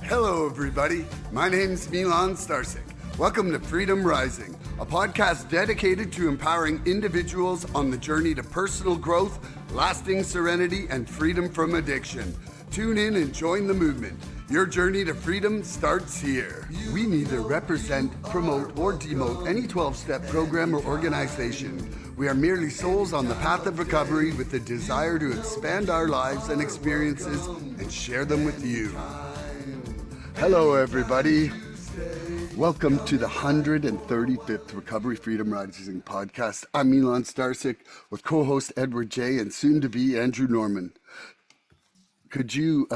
Hello, everybody. My name's Milan Starcic. Welcome to Freedom Rising, a podcast dedicated to empowering individuals on the journey to personal growth, lasting serenity, and freedom from addiction. Tune in and join the movement. Your journey to freedom starts here. We neither represent, promote, or demote any 12-step program or organization. We are merely souls on the path of recovery with the desire to expand our lives and experiences and share them with you. Hello, everybody. Welcome to the 135th Recovery Freedom Rising podcast. I'm Milan Starcic with co-host Edward J. and soon-to-be Andrew Norman. Could you,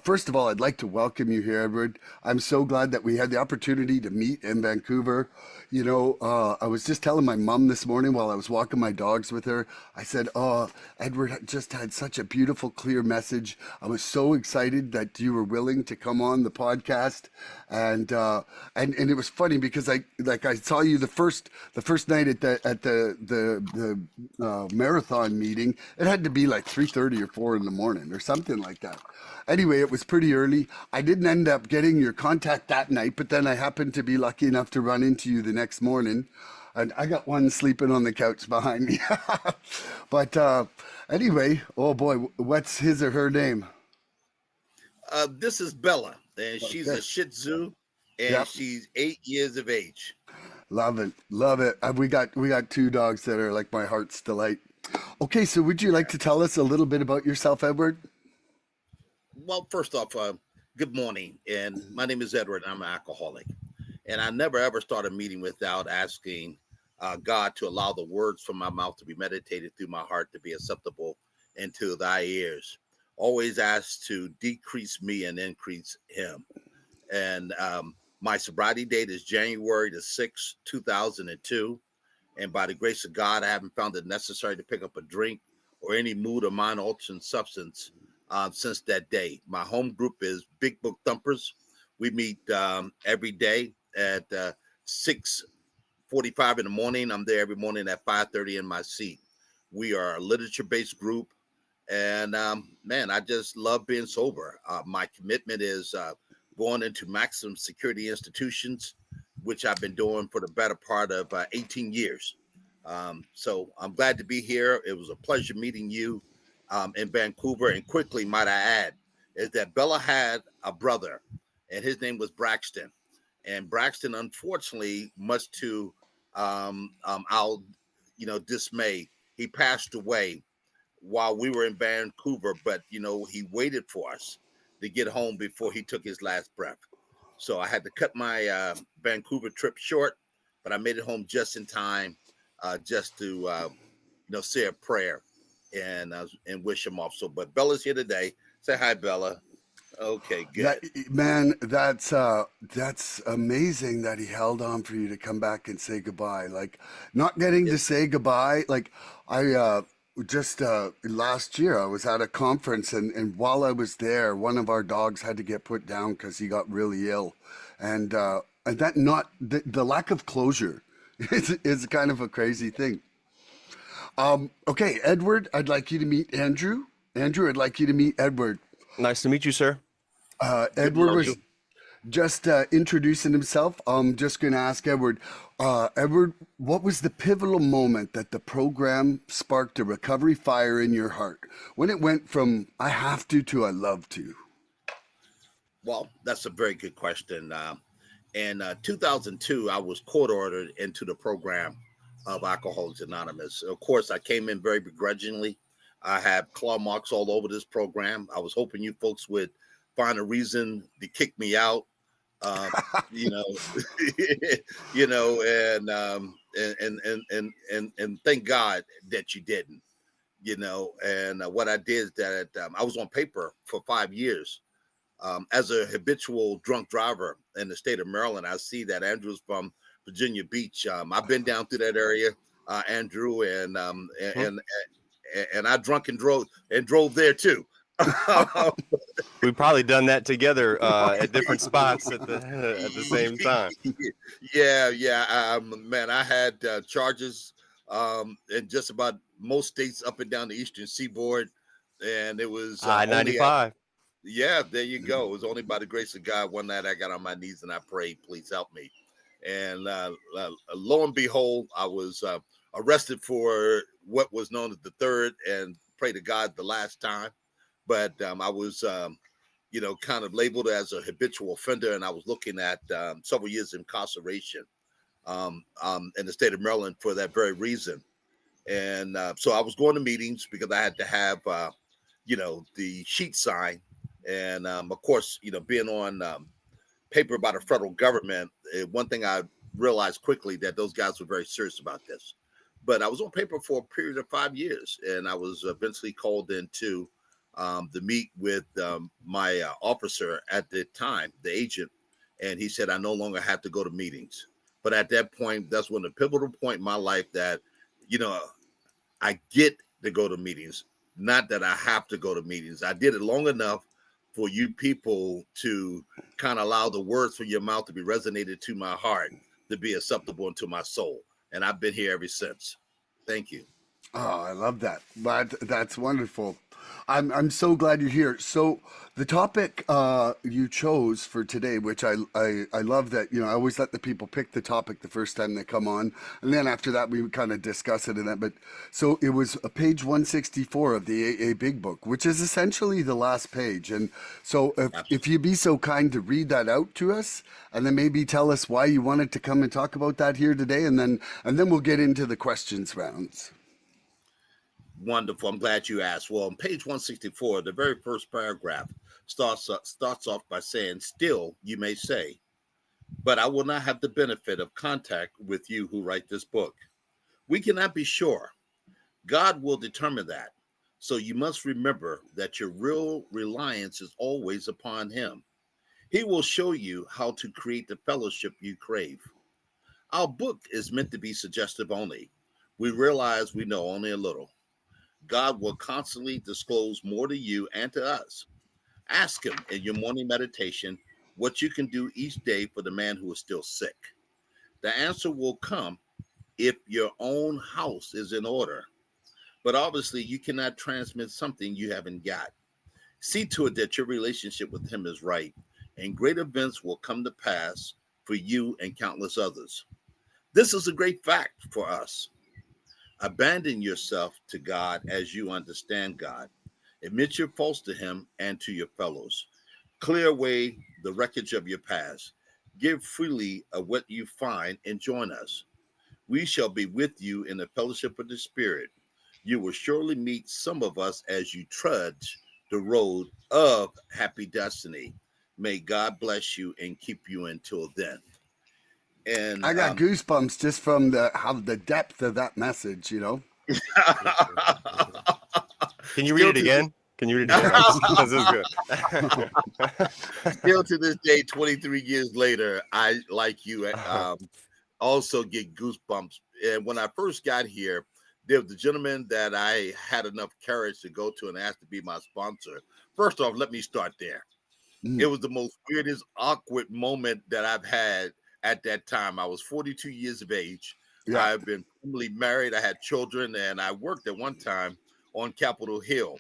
first of all, I'd like to welcome you here, Edward. I'm so glad that we had the opportunity to meet in Vancouver. You know, I was just telling my mom this morning while I was walking my dogs with her, I said, oh, Edward just had such a beautiful, clear message. I was so excited that you were willing to come on the podcast. And it was funny because I saw you the first night at the marathon meeting. It had to be like 3:30 or 4 in the morning or something like that. Anyway, it was pretty early. I didn't end up getting your contact that night, but then I happened to be lucky enough to run into you the next morning. And I got one sleeping on the couch behind me. But anyway, oh boy, what's his or her name? This is Bella, and she's a Shih Tzu, and she's 8 years of age. Love it, love it. We got two dogs that are like my heart's delight. Okay, so would you like to tell us a little bit about yourself, Edward? Well, first off, good morning, and my name is Edward, and I'm an alcoholic, and I never ever start a meeting without asking God to allow the words from my mouth to be meditated through my heart to be acceptable into thy ears. Always ask to decrease me and increase him. And my sobriety date is January the 6th, 2002. And by the grace of God, I haven't found it necessary to pick up a drink or any mood or mind altering substance since that day. My home group is Big Book Thumpers. We meet every day at 6:45 in the morning. I'm there every morning at 5:30 in my seat. We are a literature-based group. And man, I just love being sober. My commitment is going into maximum security institutions, which I've been doing for the better part of 18 years. So I'm glad to be here. It was a pleasure meeting you in Vancouver. And quickly, might I add, is that Bella had a brother, and his name was Braxton. And Braxton, unfortunately, much to our dismay, he passed away while we were in Vancouver, but he waited for us to get home before he took his last breath. So I had to cut my Vancouver trip short, but I made it home just in time, just to say a prayer and wish him off. So, but Bella's here today. Say hi, Bella. Okay, good. That's amazing that he held on for you to come back and say goodbye. Like not getting to say goodbye. Like I just last year I was at a conference and while I was there, one of our dogs had to get put down because he got really ill, and that not the lack of closure is kind of a crazy thing. Okay, Edward, I'd like you to meet Andrew. Andrew, I'd like you to meet Edward. Nice to meet you, sir. Edward was just introducing himself. I'm just going to ask Edward. Edward, what was the pivotal moment that the program sparked a recovery fire in your heart? When it went from I have to I love to? Well, that's a very good question. In 2002, I was court ordered into the program of Alcoholics Anonymous. Of course, I came in very begrudgingly. I have claw marks all over this program. I was hoping you folks would find a reason to kick me out, you know, and thank God that you didn't, And what I did is that I was on paper for 5 years as a habitual drunk driver in the state of Maryland. I see that Andrew's from Virginia Beach. I've been down through that area, Andrew, and I drunk and drove there too. We've probably done that together at different spots at the same time. Yeah. Man, I had charges in just about most states up and down the Eastern Seaboard, and it was I-95. Yeah, there you go. It was only by the grace of God. One night I got on my knees and I prayed, please help me. And lo and behold, I was arrested for what was known as the third and pray to God the last time. But I was, kind of labeled as a habitual offender, and I was looking at several years incarceration in the state of Maryland for that very reason. And so I was going to meetings because I had to have, the sheet sign. And of course, being on paper by the federal government, one thing I realized quickly that those guys were very serious about this. But I was on paper for a period of 5 years, and I was eventually called into to meet with my officer at the time, the agent, and he said I no longer have to go to meetings. But at that point, that's when the pivotal point in my life that, you know, I get to go to meetings, not that I have to go to meetings. I did it long enough for you people to kind of allow the words from your mouth to be resonated to my heart, to be acceptable into my soul. And I've been here ever since. Thank you. Oh, I love that. That's wonderful. I'm so glad you're here. So the topic you chose for today, which I love that, I always let the people pick the topic the first time they come on, and then after that we kind of discuss it and that. But so it was page 164 of the AA Big Book, which is essentially the last page. And so if you'd be so kind to read that out to us, and then maybe tell us why you wanted to come and talk about that here today, and then we'll get into the questions rounds. Wonderful. I'm glad you asked. Well, on page 164, the very first paragraph starts off by saying, "Still, you may say, but I will not have the benefit of contact with you who write this book. We cannot be sure. God will determine that. So you must remember that your real reliance is always upon Him. He will show you how to create the fellowship you crave. Our book is meant to be suggestive only. We realize we know only a little. God will constantly disclose more to you and to us. Ask Him in your morning meditation what you can do each day for the man who is still sick. The answer will come if your own house is in order. But obviously, you cannot transmit something you haven't got. See to it that your relationship with Him is right, and great events will come to pass for you and countless others. This is a great fact for us. Abandon yourself to God as you understand God. Admit your faults to Him and to your fellows. Clear away the wreckage of your past. Give freely of what you find and join us. We shall be with you in the fellowship of the Spirit. You will surely meet some of us as you trudge the road of happy destiny. May God bless you and keep you until then." And I got goosebumps just from the depth of that message. Can you read still it to this, again? Can you read it again? This is good. still to this day, 23 years later, I like you also get goosebumps. And when I first got here, there was the gentleman that I had enough courage to go to and ask to be my sponsor. First off, let me start there. It Mm, was the most weirdest, awkward moment that I've had at that time. I was 42 years of age. yeah. I've been formerly married. I had children, and I worked at one time on Capitol Hill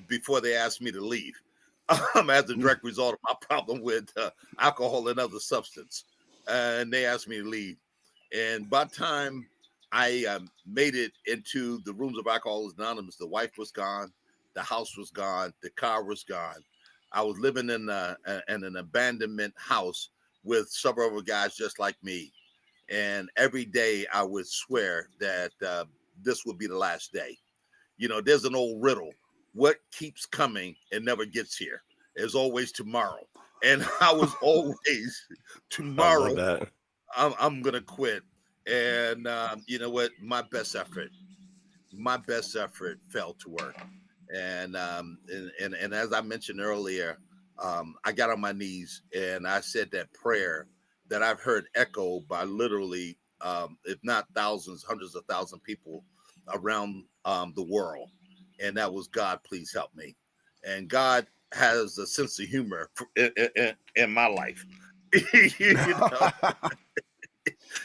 before they asked me to leave as a Mm, direct result of my problem with alcohol and other substance. And they asked me to leave. And by the time I made it into the rooms of Alcoholics Anonymous, the wife was gone, the house was gone, the car was gone. I was living in an abandonment house with several other guys just like me. And every day I would swear that this would be the last day. There's an old riddle. What keeps coming and never gets here? There's always tomorrow. And I was always I love tomorrow. that. I'm gonna quit. And you know what? My best effort fell to work. And as I mentioned earlier, I got on my knees and I said that prayer that I've heard echoed by literally, if not thousands, hundreds of thousands of people around the world. And that was, God, please help me. And God has a sense of humor in my life. you know,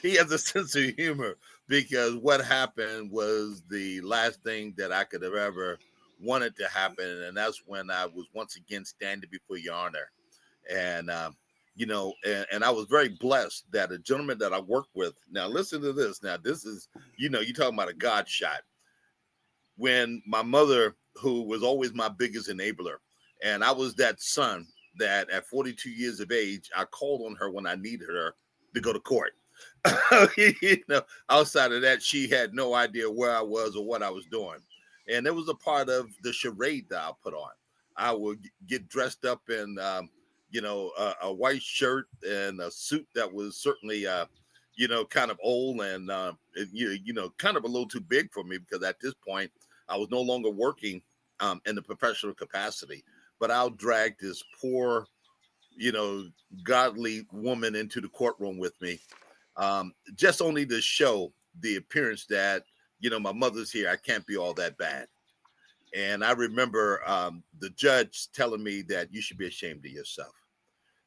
he has a sense of humor because what happened was the last thing that I could have ever wanted to happen, and that's when I was once again standing before your honor. And and I was very blessed that a gentleman that I worked with. Now, listen to this. Now, this is, you're talking about a God shot. When my mother, who was always my biggest enabler, and I was that son that at 42 years of age, I called on her when I needed her to go to court. Outside of that, she had no idea where I was or what I was doing. And it was a part of the charade that I put on. I would get dressed up in, a white shirt and a suit that was certainly, kind of old and, kind of a little too big for me, because at this point, I was no longer working in the professional capacity. But I'll drag this poor, godly woman into the courtroom with me, just only to show the appearance that, my mother's here. I can't be all that bad. And I remember the judge telling me that you should be ashamed of yourself.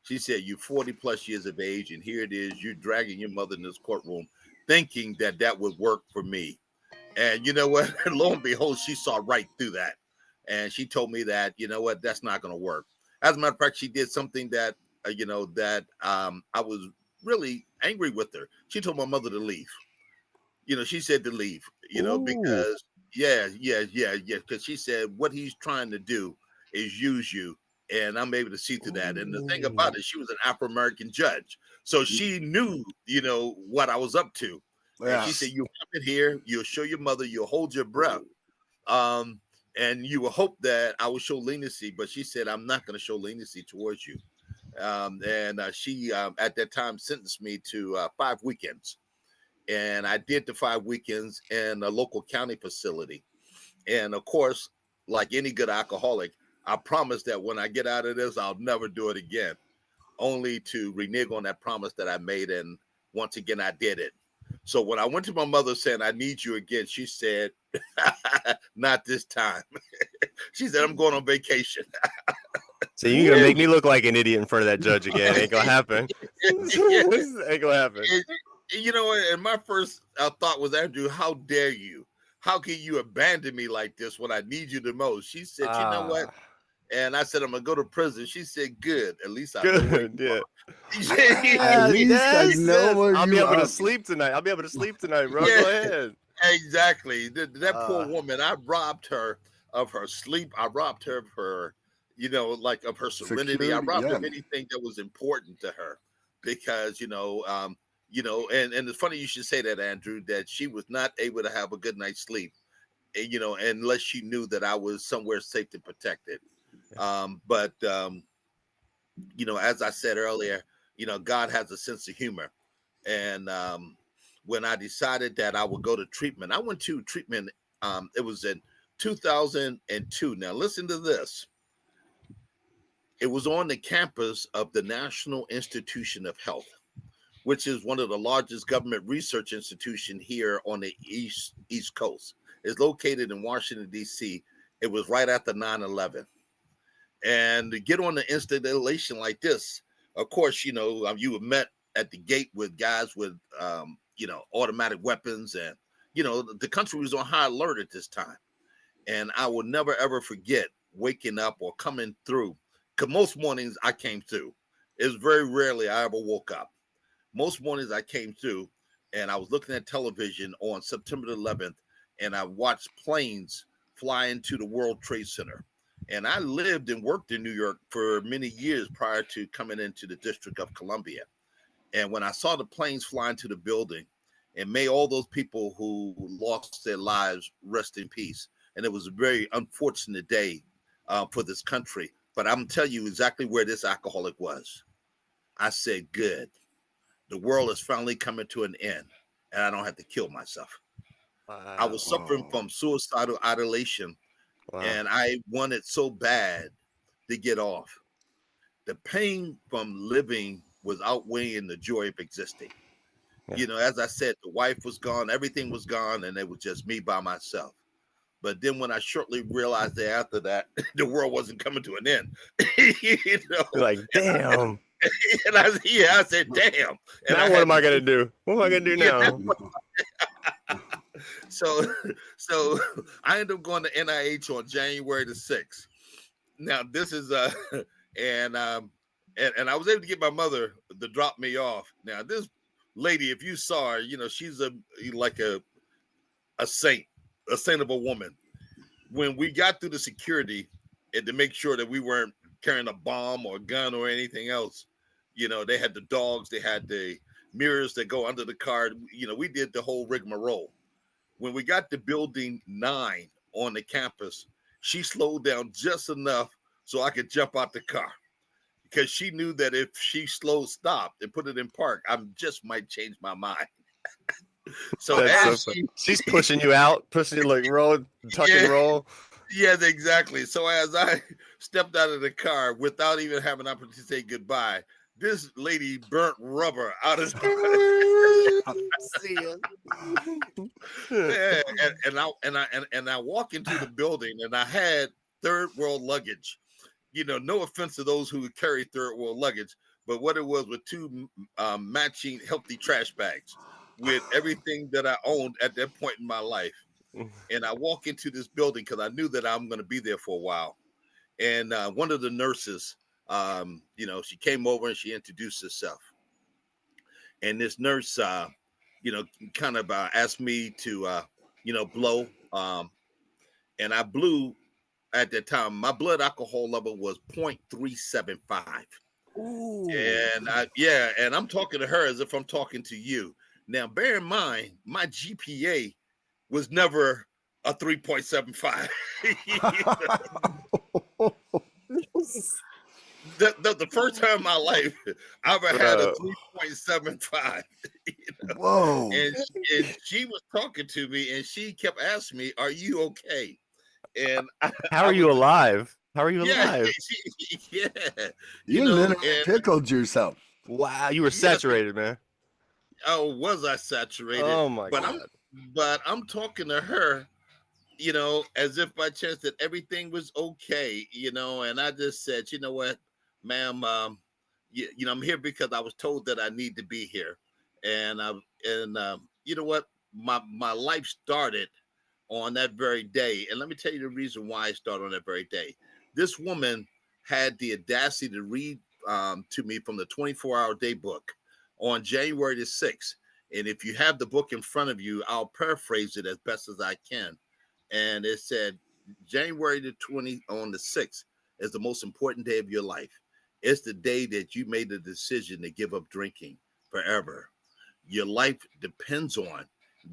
She said, you're 40 plus years of age, and here it is, you're dragging your mother in this courtroom thinking that that would work for me. And you know what? Lo and behold, she saw right through that. And she told me that, you know what, that's not going to work. As a matter of fact, she did something that, I was really angry with her. She told my mother to leave. She said to leave, because because she said what he's trying to do is use you. And I'm able to see through that. And the thing about it, she was an Afro-American judge. So she knew, what I was up to. And she said, you come in here, you'll show your mother, you'll hold your breath. And you will hope that I will show leniency. But she said, I'm not going to show leniency towards you. She, at that time, sentenced me to 5 weekends. And I did the 5 weekends in a local county facility. And of course, like any good alcoholic, I promised that when I get out of this, I'll never do it again, only to renege on that promise that I made. And once again, I did it. So when I went to my mother saying, I need you again, she said, not this time. She said, I'm going on vacation. So you're going to make me look like an idiot in front of that judge again. Ain't going to happen. Ain't going to happen. And my first thought was, Andrew, how dare you? How can you abandon me like this when I need you the most? She said, you know what? And I said, I'm going to go to prison. She said, good. At least I know where you are. At least I know where I'll you be able are. to sleep tonight. I'll be able to sleep tonight, bro. Yeah. Go ahead. Exactly. That poor woman, I robbed her of her sleep. I robbed her of her, of her serenity. I robbed her of anything that was important to her because, and it's funny you should say that, Andrew, that she was not able to have a good night's sleep, unless she knew that I was somewhere safe and protected. But as I said earlier, God has a sense of humor. And when I decided that I would go to treatment, I went to treatment. It was in 2002. Now, listen to this. It was on the campus of the National Institution of Health, which is one of the largest government research institutions here on the East Coast. It's located in Washington, D.C. It was right after 9/11. And to get on the installation like this, of course, you were met at the gate with guys with, automatic weapons. And, the country was on high alert at this time. And I will never, ever forget waking up or coming through. Because most mornings I came through. It was very rarely I ever woke up. Most mornings I came through and I was looking at television on September 11th and I watched planes fly into the World Trade Center. And I lived and worked in New York for many years prior to coming into the District of Columbia. And when I saw the planes fly into the building, and may all those people who lost their lives rest in peace. And it was a very unfortunate day for this country. But I'm telling you exactly where this alcoholic was. I said, good. The world is finally coming to an end, and I don't have to kill myself. Wow. I was suffering from suicidal ideation. Wow. And I wanted so bad to get off. The pain from living was outweighing the joy of existing. Yeah. As I said, the wife was gone, everything was gone, and it was just me by myself. But then when I shortly realized that after that, the world wasn't coming to an end. Like, damn. And I said, damn. And now what am I going to do? What am I going to do now? So, so I ended up going to NIH on January the 6th. Now this is and and I was able to get my mother to drop me off. Now this lady, if you saw her, she's like a saint, a saint of a woman. When we got through the security and to make sure that we weren't carrying a bomb or a gun or anything else, they had the dogs, they had the mirrors that go under the car. We did the whole rigmarole. When we got to building 9 on the campus, she slowed down just enough so I could jump out the car because she knew that if she stopped and put it in park, I just might change my mind. So That's so as funny. She's pushing you out, pushing you like roll, tuck and yeah, roll. yes, exactly. So as I stepped out of the car without even having an opportunity to say goodbye, this lady burnt rubber out of yeah, and I walk into the building and I had third world luggage. No offense to those who carry third world luggage, but what it was with 2 matching healthy trash bags with everything that I owned at that point in my life. And I walk into this building because I knew that I'm going to be there for a while. And one of the nurses, she came over and she introduced herself. And this nurse, kind of asked me to, blow. And I blew at that time. My blood alcohol level was 0.375. Ooh. And I'm talking to her as if I'm talking to you. Now, bear in mind, my GPA was never a 3.75. The first time in my life I ever had a 3.75. Whoa. And she was talking to me and she kept asking me, "Are you okay?" And How are you alive? How are you yeah, alive? yeah, You literally and pickled yourself. Wow, you were yes, saturated, man. oh, was I saturated? Oh my But God. I'm talking to her, as if by chance that everything was okay, and I just said, you know what, ma'am, I'm here because I was told that I need to be here, and you know what, my life started on that very day, and let me tell you the reason why it started on that very day. This woman had the audacity to read to me from the 24-hour day book on January the 6th. And if you have the book in front of you, I'll paraphrase it as best as I can. And it said, January the 20th on the 6th is the most important day of your life. It's the day that you made the decision to give up drinking forever. Your life depends on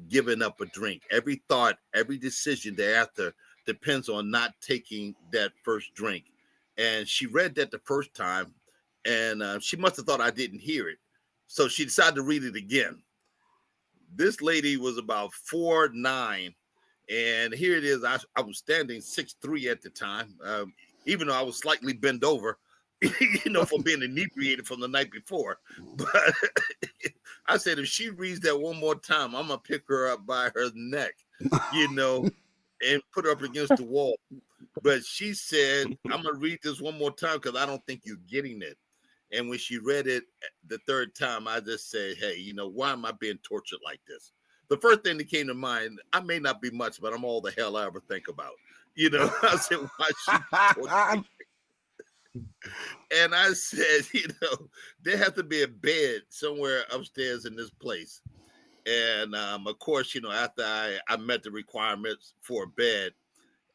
giving up a drink. Every thought, every decision thereafter depends on not taking that first drink. And she read that the first time, and she must have thought I didn't hear it. So she decided to read it again. This lady was about 4'9", and here it is. I was standing 6'3" at the time, even though I was slightly bent over, for being inebriated from the night before. But I said, if she reads that one more time, I'm gonna pick her up by her neck, and put her up against the wall. But she said, I'm gonna read this one more time because I don't think you're getting it. And when she read it the third time, I just said, hey, why am I being tortured like this? The first thing that came to mind, I may not be much, but I'm all the hell I ever think about. I said, why she torture me? And I said, there has to be a bed somewhere upstairs in this place. And of course, after I met the requirements for a bed,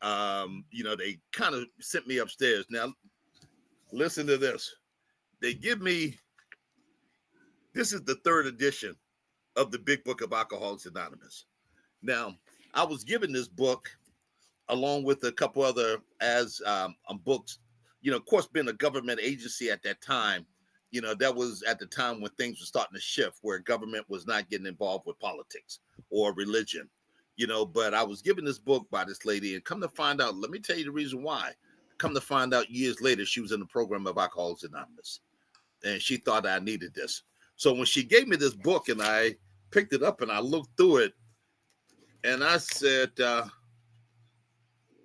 they kind of sent me upstairs. Now, listen to this. They give me, this is the 3rd edition of the Big Book of Alcoholics Anonymous. Now, I was given this book along with a couple other books. Of course, being a government agency at that time, that was at the time when things were starting to shift, where government was not getting involved with politics or religion. But I was given this book by this lady, and come to find out, let me tell you the reason why. Come to find out, years later, she was in the program of Alcoholics Anonymous, and she thought I needed this. So when she gave me this book, and I picked it up and I looked through it, and I said,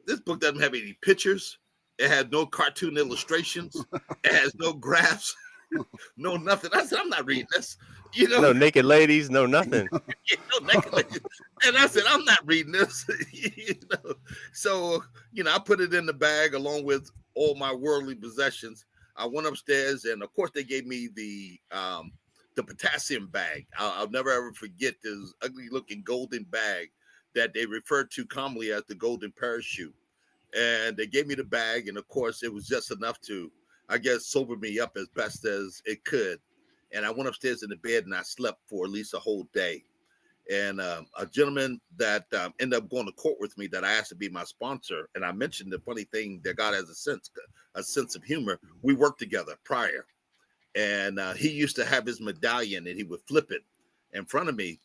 this book doesn't have any pictures. It has no cartoon illustrations. It has no graphs. No, nothing. I said, I'm not reading this. You know, No naked ladies, no nothing. no necklace. And I said, I'm not reading this. So, I put it in the bag along with all my worldly possessions. I went upstairs, and of course, they gave me the potassium bag. I'll never ever forget this ugly looking golden bag that they referred to commonly as the golden parachute. And they gave me the bag, and of course, it was just enough to, I guess, sober me up as best as it could. And I went upstairs in the bed, and I slept for at least a whole day. And a gentleman that ended up going to court with me that I asked to be my sponsor, and I mentioned the funny thing that God has a sense of humor. We worked together prior, and he used to have his medallion, and he would flip it in front of me.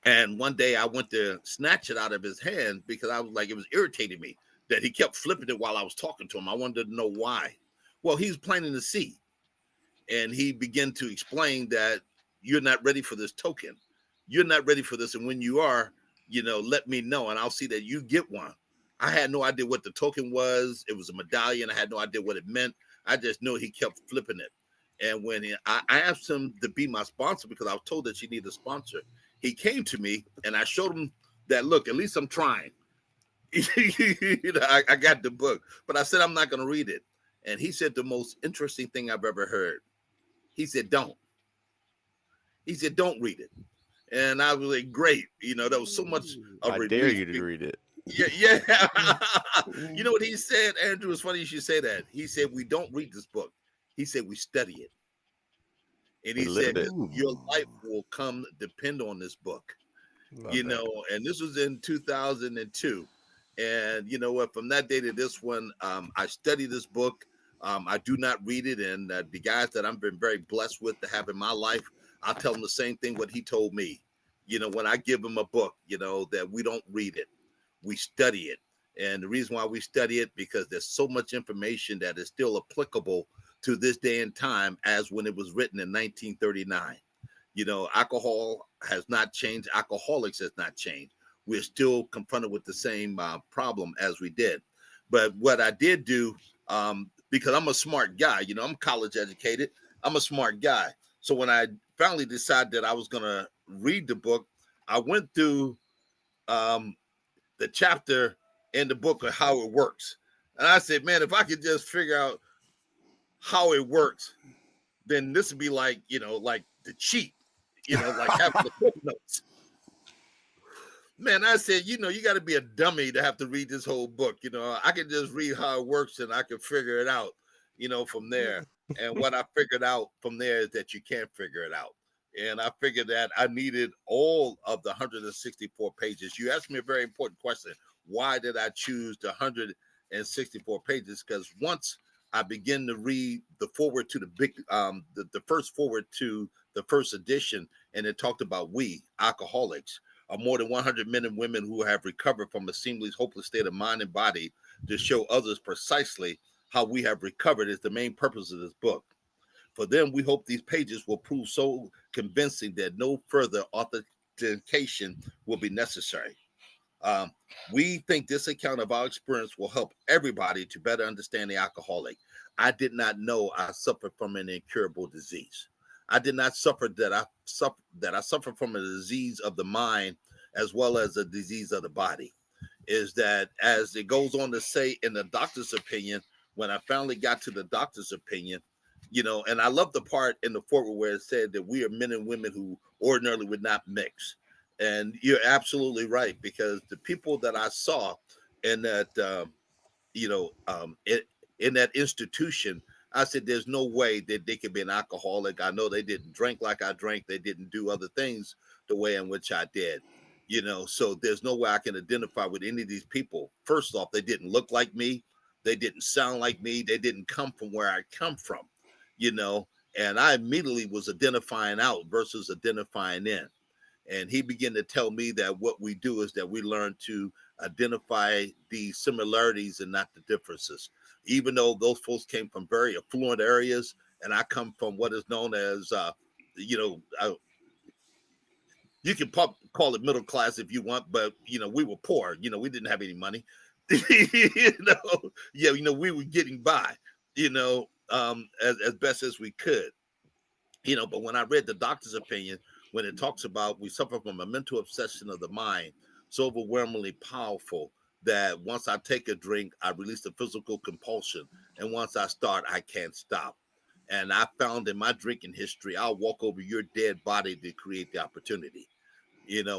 And one day I went to snatch it out of his hand because I was like, it was irritating me that he kept flipping it while I was talking to him. I wanted to know why. Well, he was planting the seed, and he began to explain that you're not ready for this token. You're not ready for this. And when you are, let me know, and I'll see that you get one. I had no idea what the token was. It was a medallion. I had no idea what it meant. I just knew he kept flipping it. And when I asked him to be my sponsor because I was told that she needed a sponsor, he came to me and I showed him that, look, at least I'm trying. I got the book, but I said, I'm not going to read it. And he said the most interesting thing I've ever heard. He said, don't. He said, don't read it. And I was like, great. There was so much of I relief. dare you to read it. Yeah. You know what he said, Andrew? It's funny you should say that. He said, we don't read this book. He said, we study it. And he said, your life will come depend on this book. And this was in 2002. And you know what? From that day to this one, I studied this book. I do not read it. And the guys that I've been very blessed with to have in my life, I'll tell them the same thing what he told me. When I give them a book, that we don't read it, we study it. And the reason why we study it, because there's so much information that is still applicable to this day and time as when it was written in 1939. Alcohol has not changed. Alcoholics has not changed. We're still confronted with the same problem as we did. But what I did do, because I'm a smart guy, I'm college educated. I'm a smart guy. So when I finally decided that I was going to read the book, I went through the chapter in the book of how it works. And I said, man, if I could just figure out how it works, then this would be like, like the cheat, like having the book notes. Man, I said, you got to be a dummy to have to read this whole book. I can just read how it works and I can figure it out, from there. And what I figured out from there is that you can't figure it out. And I figured that I needed all of the 164 pages. You asked me a very important question. Why did I choose the 164 pages? Because once I began to read the forward to the first forward to the first edition, and it talked about we, alcoholics, are more than 100 men and women who have recovered from a seemingly hopeless state of mind and body to show others precisely how we have recovered is the main purpose of this book. For them, we hope these pages will prove so convincing that no further authentication will be necessary. We think this account of our experience will help everybody to better understand the alcoholic. I did not know I suffered from an incurable disease. I did not suffer that I suffered from a disease of the mind as well as a disease of the body. Is that, as it goes on to say in the doctor's opinion, when I finally got to the doctor's opinion, and I love the part in the foreword where it said that we are men and women who ordinarily would not mix. And you're absolutely right, because the people that I saw in that, in that institution, I said, there's no way that they could be an alcoholic. I know they didn't drink like I drank. They didn't do other things the way in which I did, so there's no way I can identify with any of these people. First off, they didn't look like me. They didn't sound like me. They didn't come from where I come from, and I immediately was identifying out versus identifying in. And he began to tell me that what we do is that we learn to identify the similarities and not the differences. Even though those folks came from very affluent areas, and I come from what is known as, you can call it middle class if you want, but we were poor. We didn't have any money. We were getting by. as best as we could. But when I read the doctor's opinion, when it talks about we suffer from a mental obsession of the mind, so overwhelmingly powerful that once I take a drink, I release the physical compulsion. And once I start, I can't stop. And I found in my drinking history, I'll walk over your dead body to create the opportunity.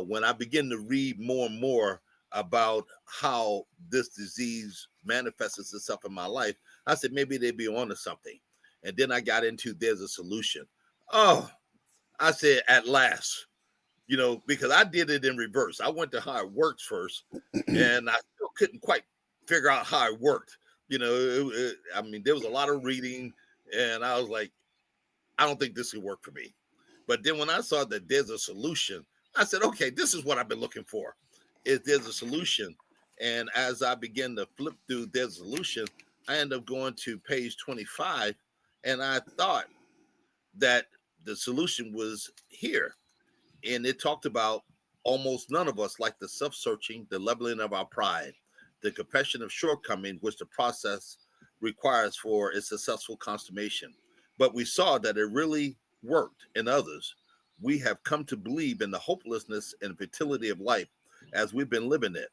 When I begin to read more and more about how this disease manifests itself in my life, I said maybe they'd be onto something. And then I got into there's a solution. Oh, I said at last, because I did it in reverse. I went to how it works first, and I still couldn't quite figure out how it worked. I mean, there was a lot of reading, and I was like, I don't think this will work for me. But then when I saw that there's a solution, I said, okay, this is what I've been looking for. Is there's a solution. And as I began to flip through there's a solution, I ended up going to page 25, and I thought that the solution was here. And it talked about almost none of us like the self-searching, the leveling of our pride, the confession of shortcoming, which the process requires for its successful consummation. But we saw that it really worked in others. We have come to believe in the hopelessness and fertility of life as we've been living it.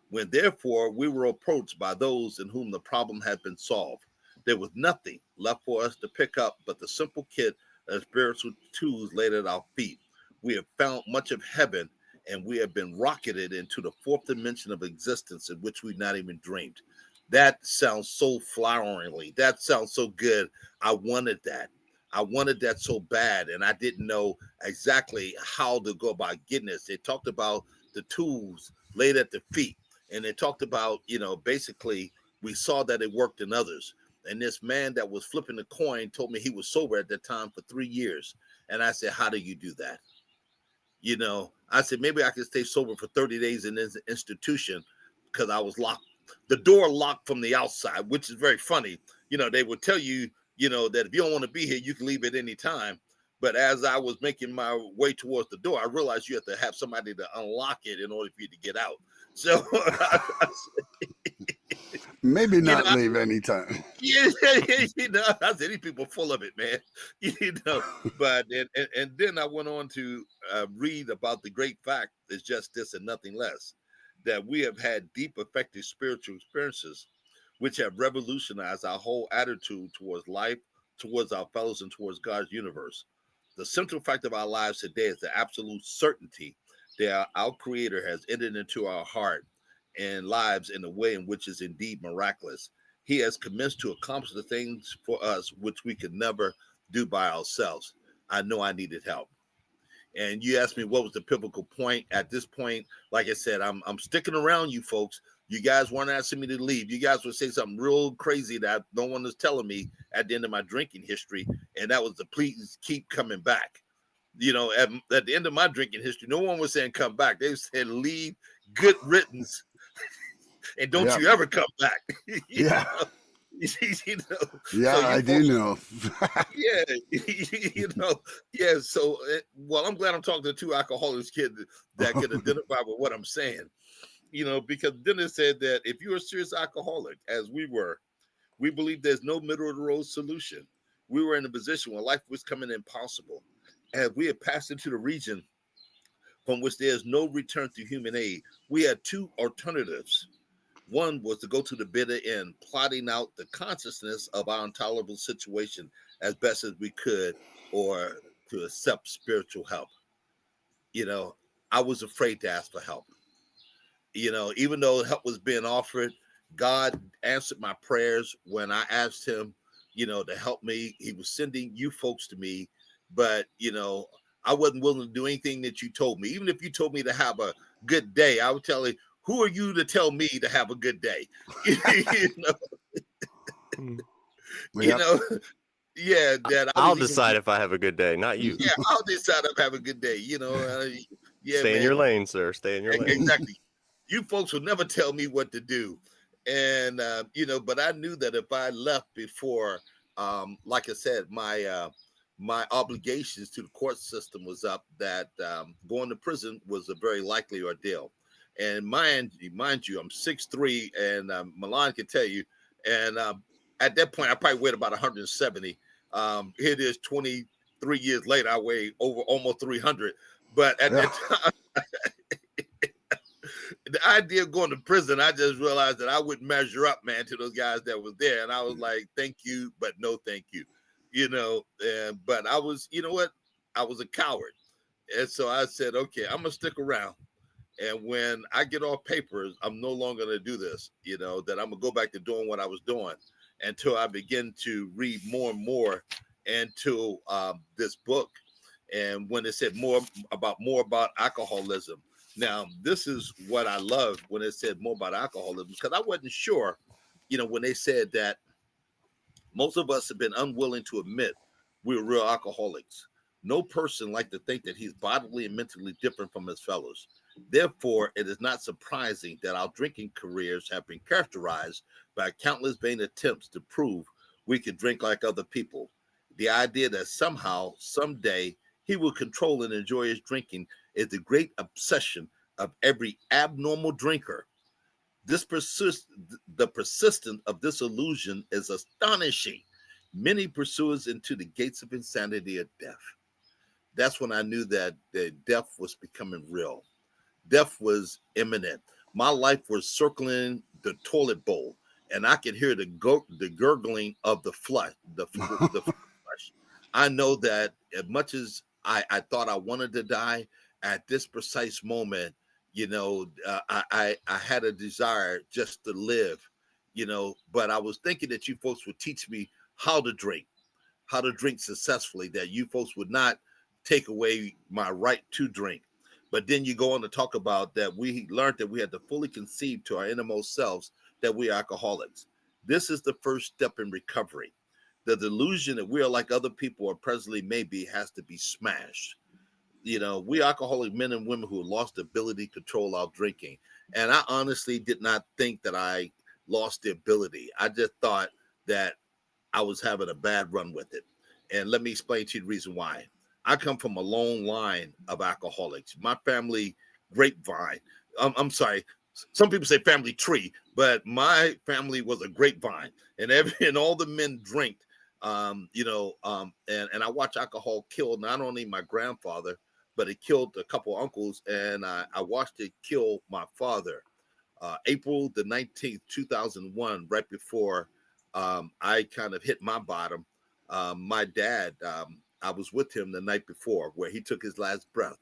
When therefore we were approached by those in whom the problem had been solved, there was nothing left for us to pick up but the simple kit of spiritual tools laid at our feet. We have found much of heaven, and we have been rocketed into the fourth dimension of existence in which we've not even dreamed. That sounds so floweringly. That sounds so good. I wanted that. I wanted that so bad, and I didn't know exactly how to go about getting this. They talked about the tools laid at the feet, and they talked about, basically, we saw that it worked in others. And this man that was flipping the coin told me he was sober at that time for 3 years. And I said, how do you do that? I said, maybe I could stay sober for 30 days in this institution because I was locked, the door locked from the outside, which is very funny. They would tell you, that if you don't want to be here, you can leave at any time. But as I was making my way towards the door, I realized you have to have somebody to unlock it in order for you to get out. So, Maybe you not know, leave anytime. yeah, I said these people full of it, man. But and then I went on to read about the great fact is just this and nothing less, that we have had deep, effective spiritual experiences, which have revolutionized our whole attitude towards life, towards our fellows, and towards God's universe. The central fact of our lives today is the absolute certainty that our Creator has entered into our heart and lives in a way in which is indeed miraculous. He has commenced to accomplish the things for us which we could never do by ourselves. I know I needed help. And you asked me what was the pivotal point. At this point, like I said, I'm sticking around you folks. You guys weren't asking me to leave. You guys would say something real crazy that no one was telling me at the end of my drinking history, and that was to please keep coming back. At the end of my drinking history, no one was saying come back. They said leave good riddance and don't Yeah. you ever come back. you Yeah. know, you know. Yeah, So you I do folks, know. yeah, yeah. So, well, I'm glad I'm talking to two alcoholics kids that can identify with what I'm saying. Because Dennis said that if you're a serious alcoholic, as we were, we believe there's no middle of the road solution. We were in a position where life was coming impossible, and we had passed into the region from which there's no return to human aid. We had two alternatives. One was to go to the bitter end, plotting out the consciousness of our intolerable situation as best as we could, or to accept spiritual help. You know, I was afraid to ask for help. Even though help was being offered, God answered my prayers when I asked Him, to help me. He was sending you folks to me, but, I wasn't willing to do anything that you told me. Even if you told me to have a good day, I would tell you, who are you to tell me to have a good day? you know, you Yep. know, yeah, that I I'll was even, decide if I have a good day, not you. yeah, I'll decide to have a good day. Yeah, Stay in your man, lane, sir. Stay in your lane. exactly. You folks will never tell me what to do. And, but I knew that if I left before, like I said, my obligations to the court system was up, that going to prison was a very likely ordeal. And mind you, I'm 6'3", and Milan can tell you, and At that point, I probably weighed about 170. Here it is 23 years later, I weigh over almost 300. But at Yeah. that time, the idea of going to prison, I just realized that I wouldn't measure up, man, to those guys that was there. And I was like, thank you, but no thank you. But I was, you know what? I was a coward. And so I said, okay, I'm going to stick around. And when I get off papers, I'm no longer going to do this, that I'm going to go back to doing what I was doing until I begin to read more and more into this book. And when it said more about alcoholism. Now, this is what I love when it said more about alcoholism, because I wasn't sure, when they said that most of us have been unwilling to admit we're real alcoholics. No person like to think that he's bodily and mentally different from his fellows. Therefore, it is not surprising that our drinking careers have been characterized by countless vain attempts to prove we can drink like other people. The idea that somehow, someday, he will control and enjoy his drinking is the great obsession of every abnormal drinker. The persistence of this illusion is astonishing. Many pursuers into the gates of insanity or death. That's when I knew that the death was becoming real. Death was imminent. My life was circling the toilet bowl, and I could hear the gurgling of the flush. I know that as much as I thought I wanted to die, at this precise moment, I had a desire just to live, But I was thinking that you folks would teach me how to drink successfully, that you folks would not take away my right to drink. But then you go on to talk about that we learned that we had to fully conceive to our innermost selves that we are alcoholics. This is the first step in recovery. The delusion that we are like other people or presently may be has to be smashed. We alcoholic men and women who lost the ability to control our drinking. And I honestly did not think that I lost the ability. I just thought that I was having a bad run with it. And let me explain to you the reason why. I come from a long line of alcoholics. My family grapevine. I'm sorry. Some people say family tree, but my family was a grapevine, and and all the men drank. And I watched alcohol kill not only my grandfather, but it killed a couple uncles, and I watched it kill my father. April the 19th, 2001, right before I kind of hit my bottom. My dad, I was with him the night before where he took his last breath,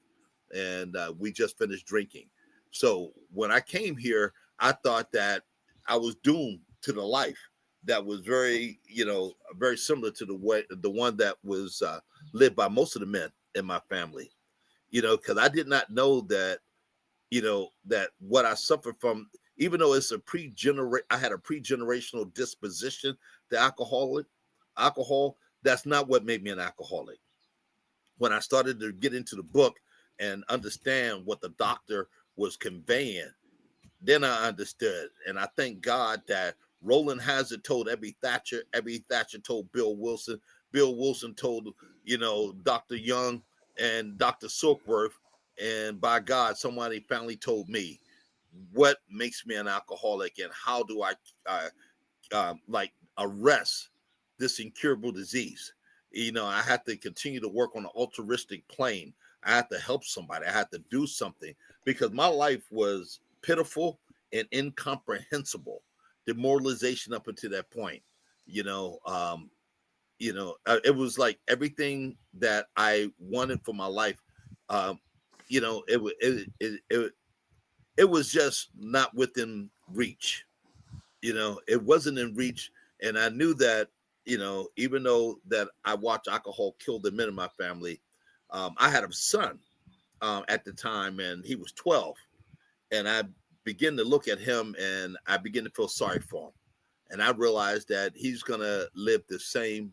and we just finished drinking. So when I came here, I thought that I was doomed to the life that was very similar to the one that was lived by most of the men in my family. Because I did not know that that what I suffered from, even though I had a pre-generational disposition to alcohol, that's not what made me an alcoholic. When I started to get into the book and understand what the doctor was conveying, then I understood. And I thank God that Roland Hazard told Ebby Thatcher told Bill Wilson, Bill Wilson told, Dr. Young and Dr. Silkworth, and by God, somebody finally told me what makes me an alcoholic and how do I like arrest this incurable disease. I had to continue to work on an altruistic plane. I had to help somebody. I had to do something because my life was pitiful and incomprehensible. Demoralization up until that point. It was like everything that I wanted for my life. Um, it was just not within reach. It wasn't in reach, and I knew that. Even though that I watched alcohol kill the men in my family, I had a son at the time, and he was 12, and I began to look at him, and I began to feel sorry for him, and I realized that he's gonna live the same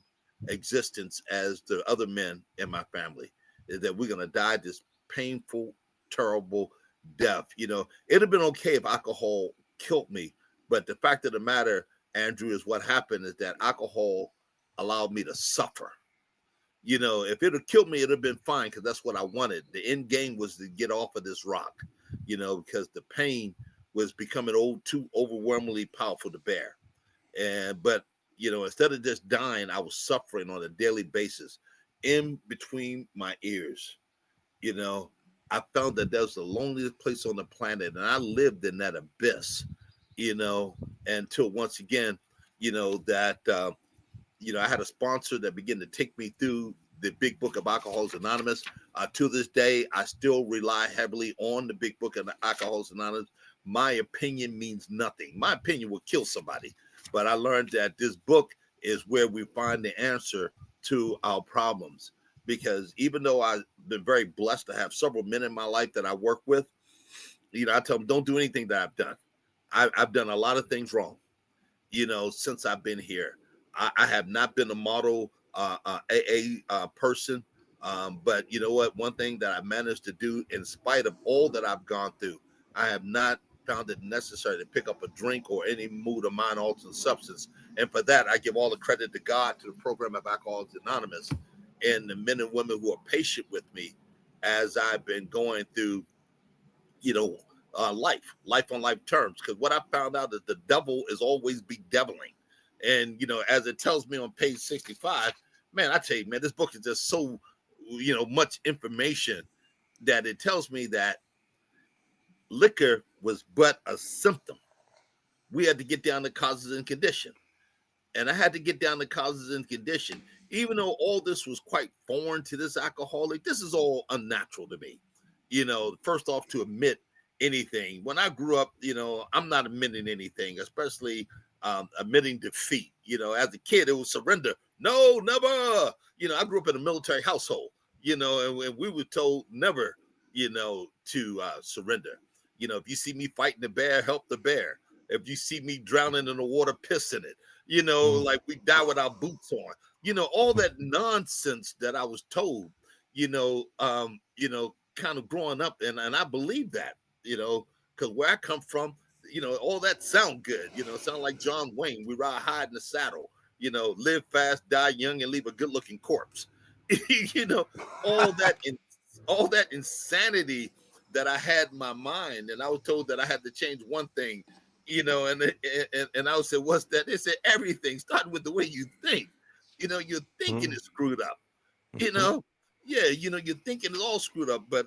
existence as the other men in my family. Is that we're gonna die this painful, terrible death. It'd have been okay if alcohol killed me, but the fact of the matter, Andrew, is what happened is that alcohol allowed me to suffer. If it had killed me, it'd have been fine because that's what I wanted. The end game was to get off of this rock, because the pain was becoming too overwhelmingly powerful to bear. But instead of just dying, I was suffering on a daily basis in between my ears. You know, I found that that was the loneliest place on the planet, and I lived in that abyss, you know, until once again, that I had a sponsor that began to take me through the Big Book of Alcoholics Anonymous. To this day, I still rely heavily on the Big Book of Alcoholics Anonymous. My opinion means nothing. My opinion will kill somebody, but I learned that this book is where we find the answer to our problems. Because even though I've been very blessed to have several men in my life that I work with, I tell them, don't do anything that I've done. I've done a lot of things wrong, since I've been here. I have not been a model AA person. But you know what? One thing that I managed to do, in spite of all that I've gone through, I have not found it necessary to pick up a drink or any mood or mind altering substance. And for that, I give all the credit to God, to the program of Alcoholics Anonymous, and the men and women who are patient with me as I've been going through, life on life terms. Because what I found out is the devil is always bedeviling. And, as it tells me on page 65, man, I tell you, man, this book is just so, much information that it tells me that liquor was but a symptom. We had to get down to causes and condition. And I had to get down to causes and condition. Even though all this was quite foreign to this alcoholic, this is all unnatural to me. First off, to admit anything. When I grew up, I'm not admitting anything, especially admitting defeat. As a kid, it was surrender. No, never. I grew up in a military household, and we were told never, to surrender. If you see me fighting the bear, help the bear. If you see me drowning in the water, piss in it. Like we die with our boots on. All that nonsense that I was told, kind of growing up, and I believe that, because where I come from, all that sound good, sound like John Wayne. We ride high in the saddle, live fast, die young, and leave a good looking corpse. you know, all that in all that insanity that I had in my mind, and I was told that I had to change one thing, and I would say, what's that? They said everything, starting with the way you think. Your thinking is screwed up. You know, yeah, your thinking is all screwed up. But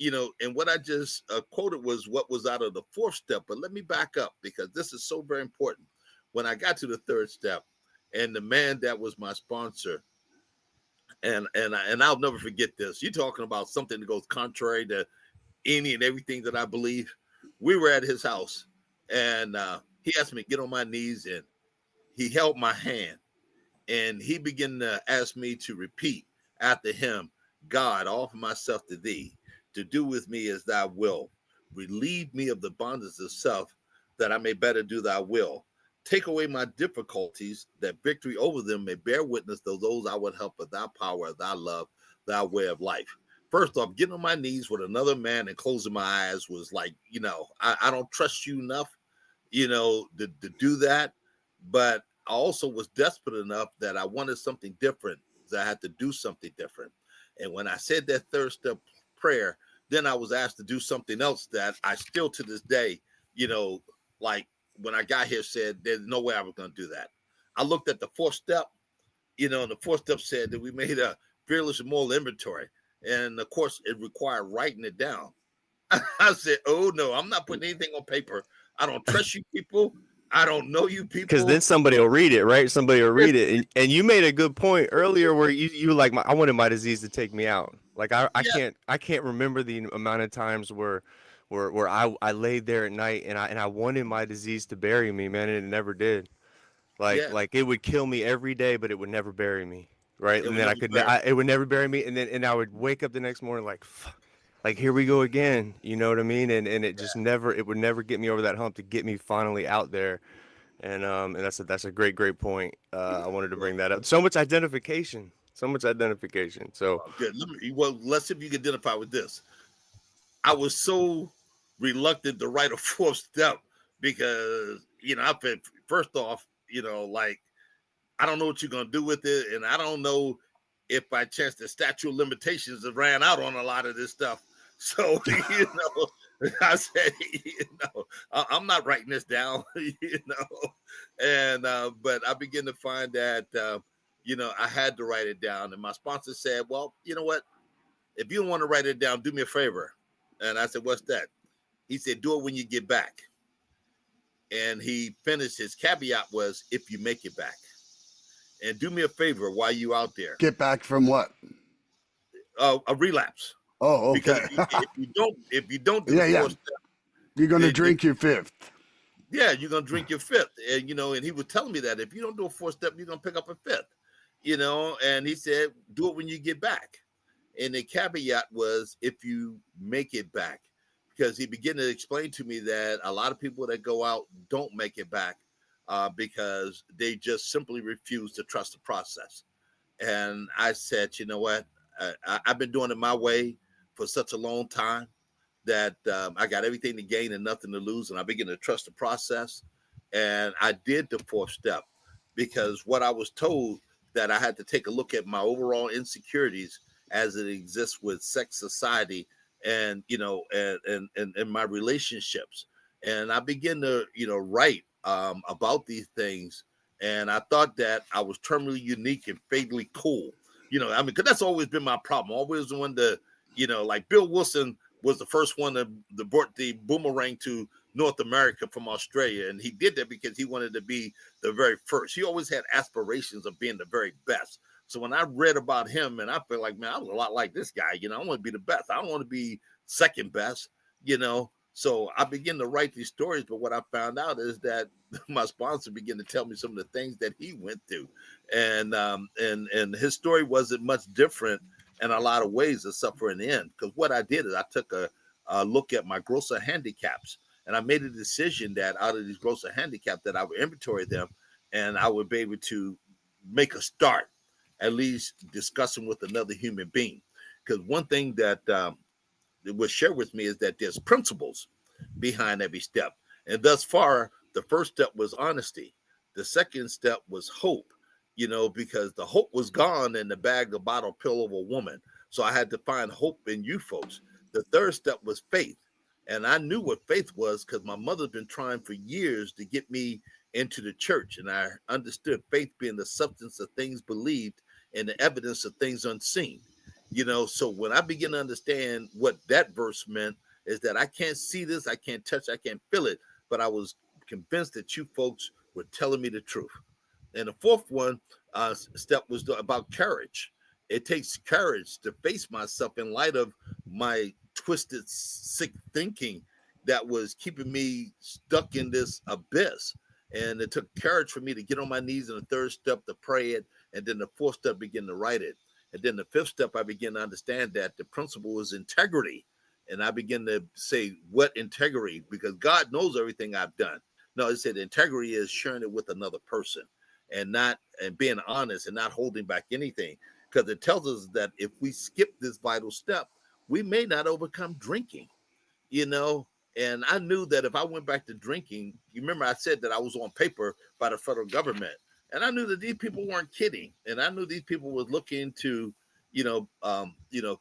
and what I just quoted was what was out of the fourth step. But let me back up, because this is so very important. When I got to the third step, and the man that was my sponsor, and I'll never forget this. You're talking about something that goes contrary to any and everything that I believe. We were at his house, and he asked me to get on my knees, and he held my hand, and he began to ask me to repeat after him, God, I offer myself to thee, to do with me as thy will. Relieve me of the bondage of self, that I may better do thy will. Take away my difficulties, that victory over them may bear witness to those I would help with thy power, thy love, thy way of life. First off, getting on my knees with another man and closing my eyes was like, I don't trust you enough, to do that. But I also was desperate enough that I wanted something different, so I had to do something different. And when I said that third step prayer, then I was asked to do something else that I still to this day, like when I got here, said there's no way I was going to do that. I looked at the fourth step, and the fourth step said that we made a fearless and moral inventory. And of course, it required writing it down. I said, oh, no, I'm not putting anything on paper. I don't trust you people. I don't know you Because people. then somebody will read it, right? Somebody will read it, and you made a good point earlier where you like I wanted my disease to take me out. Like Yeah, I can't remember the amount of times where I laid there at night and I wanted my disease to bury me, man, and it never did. yeah. Like it would kill me every day, but it would never bury me, right? It And was then never fair. it would never bury me, and I would wake up the next morning like, fuck, like here we go again, you know what I mean? And it would never get me over that hump to get me finally out there. And that's a great point. I wanted to Well, bring that up. So much identification, so much identification. So good. Let's see if you can identify with this. I was so reluctant to write a fourth step because, I felt, first off, like, I don't know what you're going to do with it. And I don't know if by chance the statute of limitations have ran out on a lot of this stuff. So, I said, I'm not writing this down, and but I began to find that I had to write it down, and my sponsor said, "Well, you know what? If you don't want to write it down, do me a favor." And I said, "What's that?" He said, "Do it when you get back." And he finished his caveat was, "If you make it back, and do me a favor while you out there, Get back from what? a relapse, Oh, because okay. if you don't do the Yeah, yeah. fourth step, You're going to then drink your fifth. yeah, you're gonna drink your fifth." And and he was telling me that if you don't do a fourth step, you're gonna pick up a fifth. And he said, "Do it when you get back." And the caveat was, "If you make it back," because he began to explain to me that a lot of people that go out don't make it back because they just simply refuse to trust the process. And I said, "You know what? I've been doing it my way for such a long time that I got everything to gain and nothing to lose." And I began to trust the process. And I did the fourth step because what I was told, that I had to take a look at my overall insecurities as it exists with sex society, and and my relationships. And I began to write about these things. And I thought that I was terminally unique and fatally cool. I mean, because that's always been my problem. Always the one to, like Bill Wilson was the first one that brought the boomerang to North America from Australia. And he did that because he wanted to be the very first. He always had aspirations of being the very best. So when I read about him, and I feel like, man, I was a lot like this guy. I want to be the best. I don't want to be second best, you know. So I began to write these stories. But what I found out is that my sponsor began to tell me some of the things that he went through. And his story wasn't much different in a lot of ways, except for in the end. Because what I did is I took a look at my grosser handicaps, and I made a decision that out of these grosser handicaps that I would inventory them, and I would be able to make a start, at least discussing with another human being. Because one thing that was shared with me is that there's principles behind every step. And thus far, the first step was honesty. The second step was hope, because the hope was gone in the bag, the bottle pill of a woman. So I had to find hope in you folks. The third step was faith. And I knew what faith was because my mother's been trying for years to get me into the church. And I understood faith being the substance of things believed and the evidence of things unseen. So when I begin to understand what that verse meant, is that I can't see this, I can't touch, I can't feel it, but I was convinced that you folks were telling me the truth. And the fourth one step was about courage. It takes courage to face myself in light of my twisted, sick thinking that was keeping me stuck in this abyss. And it took courage for me to get on my knees in the third step to pray it, and then the fourth step begin to write it. And then the fifth step, I begin to understand that the principle is integrity. And I begin to say, what integrity? Because God knows everything I've done. No, it said integrity is sharing it with another person, and being honest and not holding back anything. Because it tells us that if we skip this vital step, we may not overcome drinking, you know. And I knew that if I went back to drinking, you remember I said that I was on paper by the federal government, and I knew that these people weren't kidding, and I knew these people were looking to,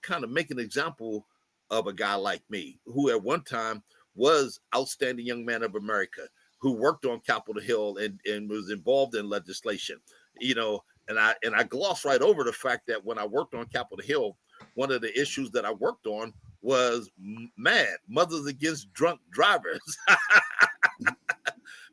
kind of make an example of a guy like me, who at one time was outstanding young man of America, who worked on Capitol Hill and was involved in legislation, and I glossed right over the fact that when I worked on Capitol Hill, one of the issues that I worked on was mothers against drunk drivers.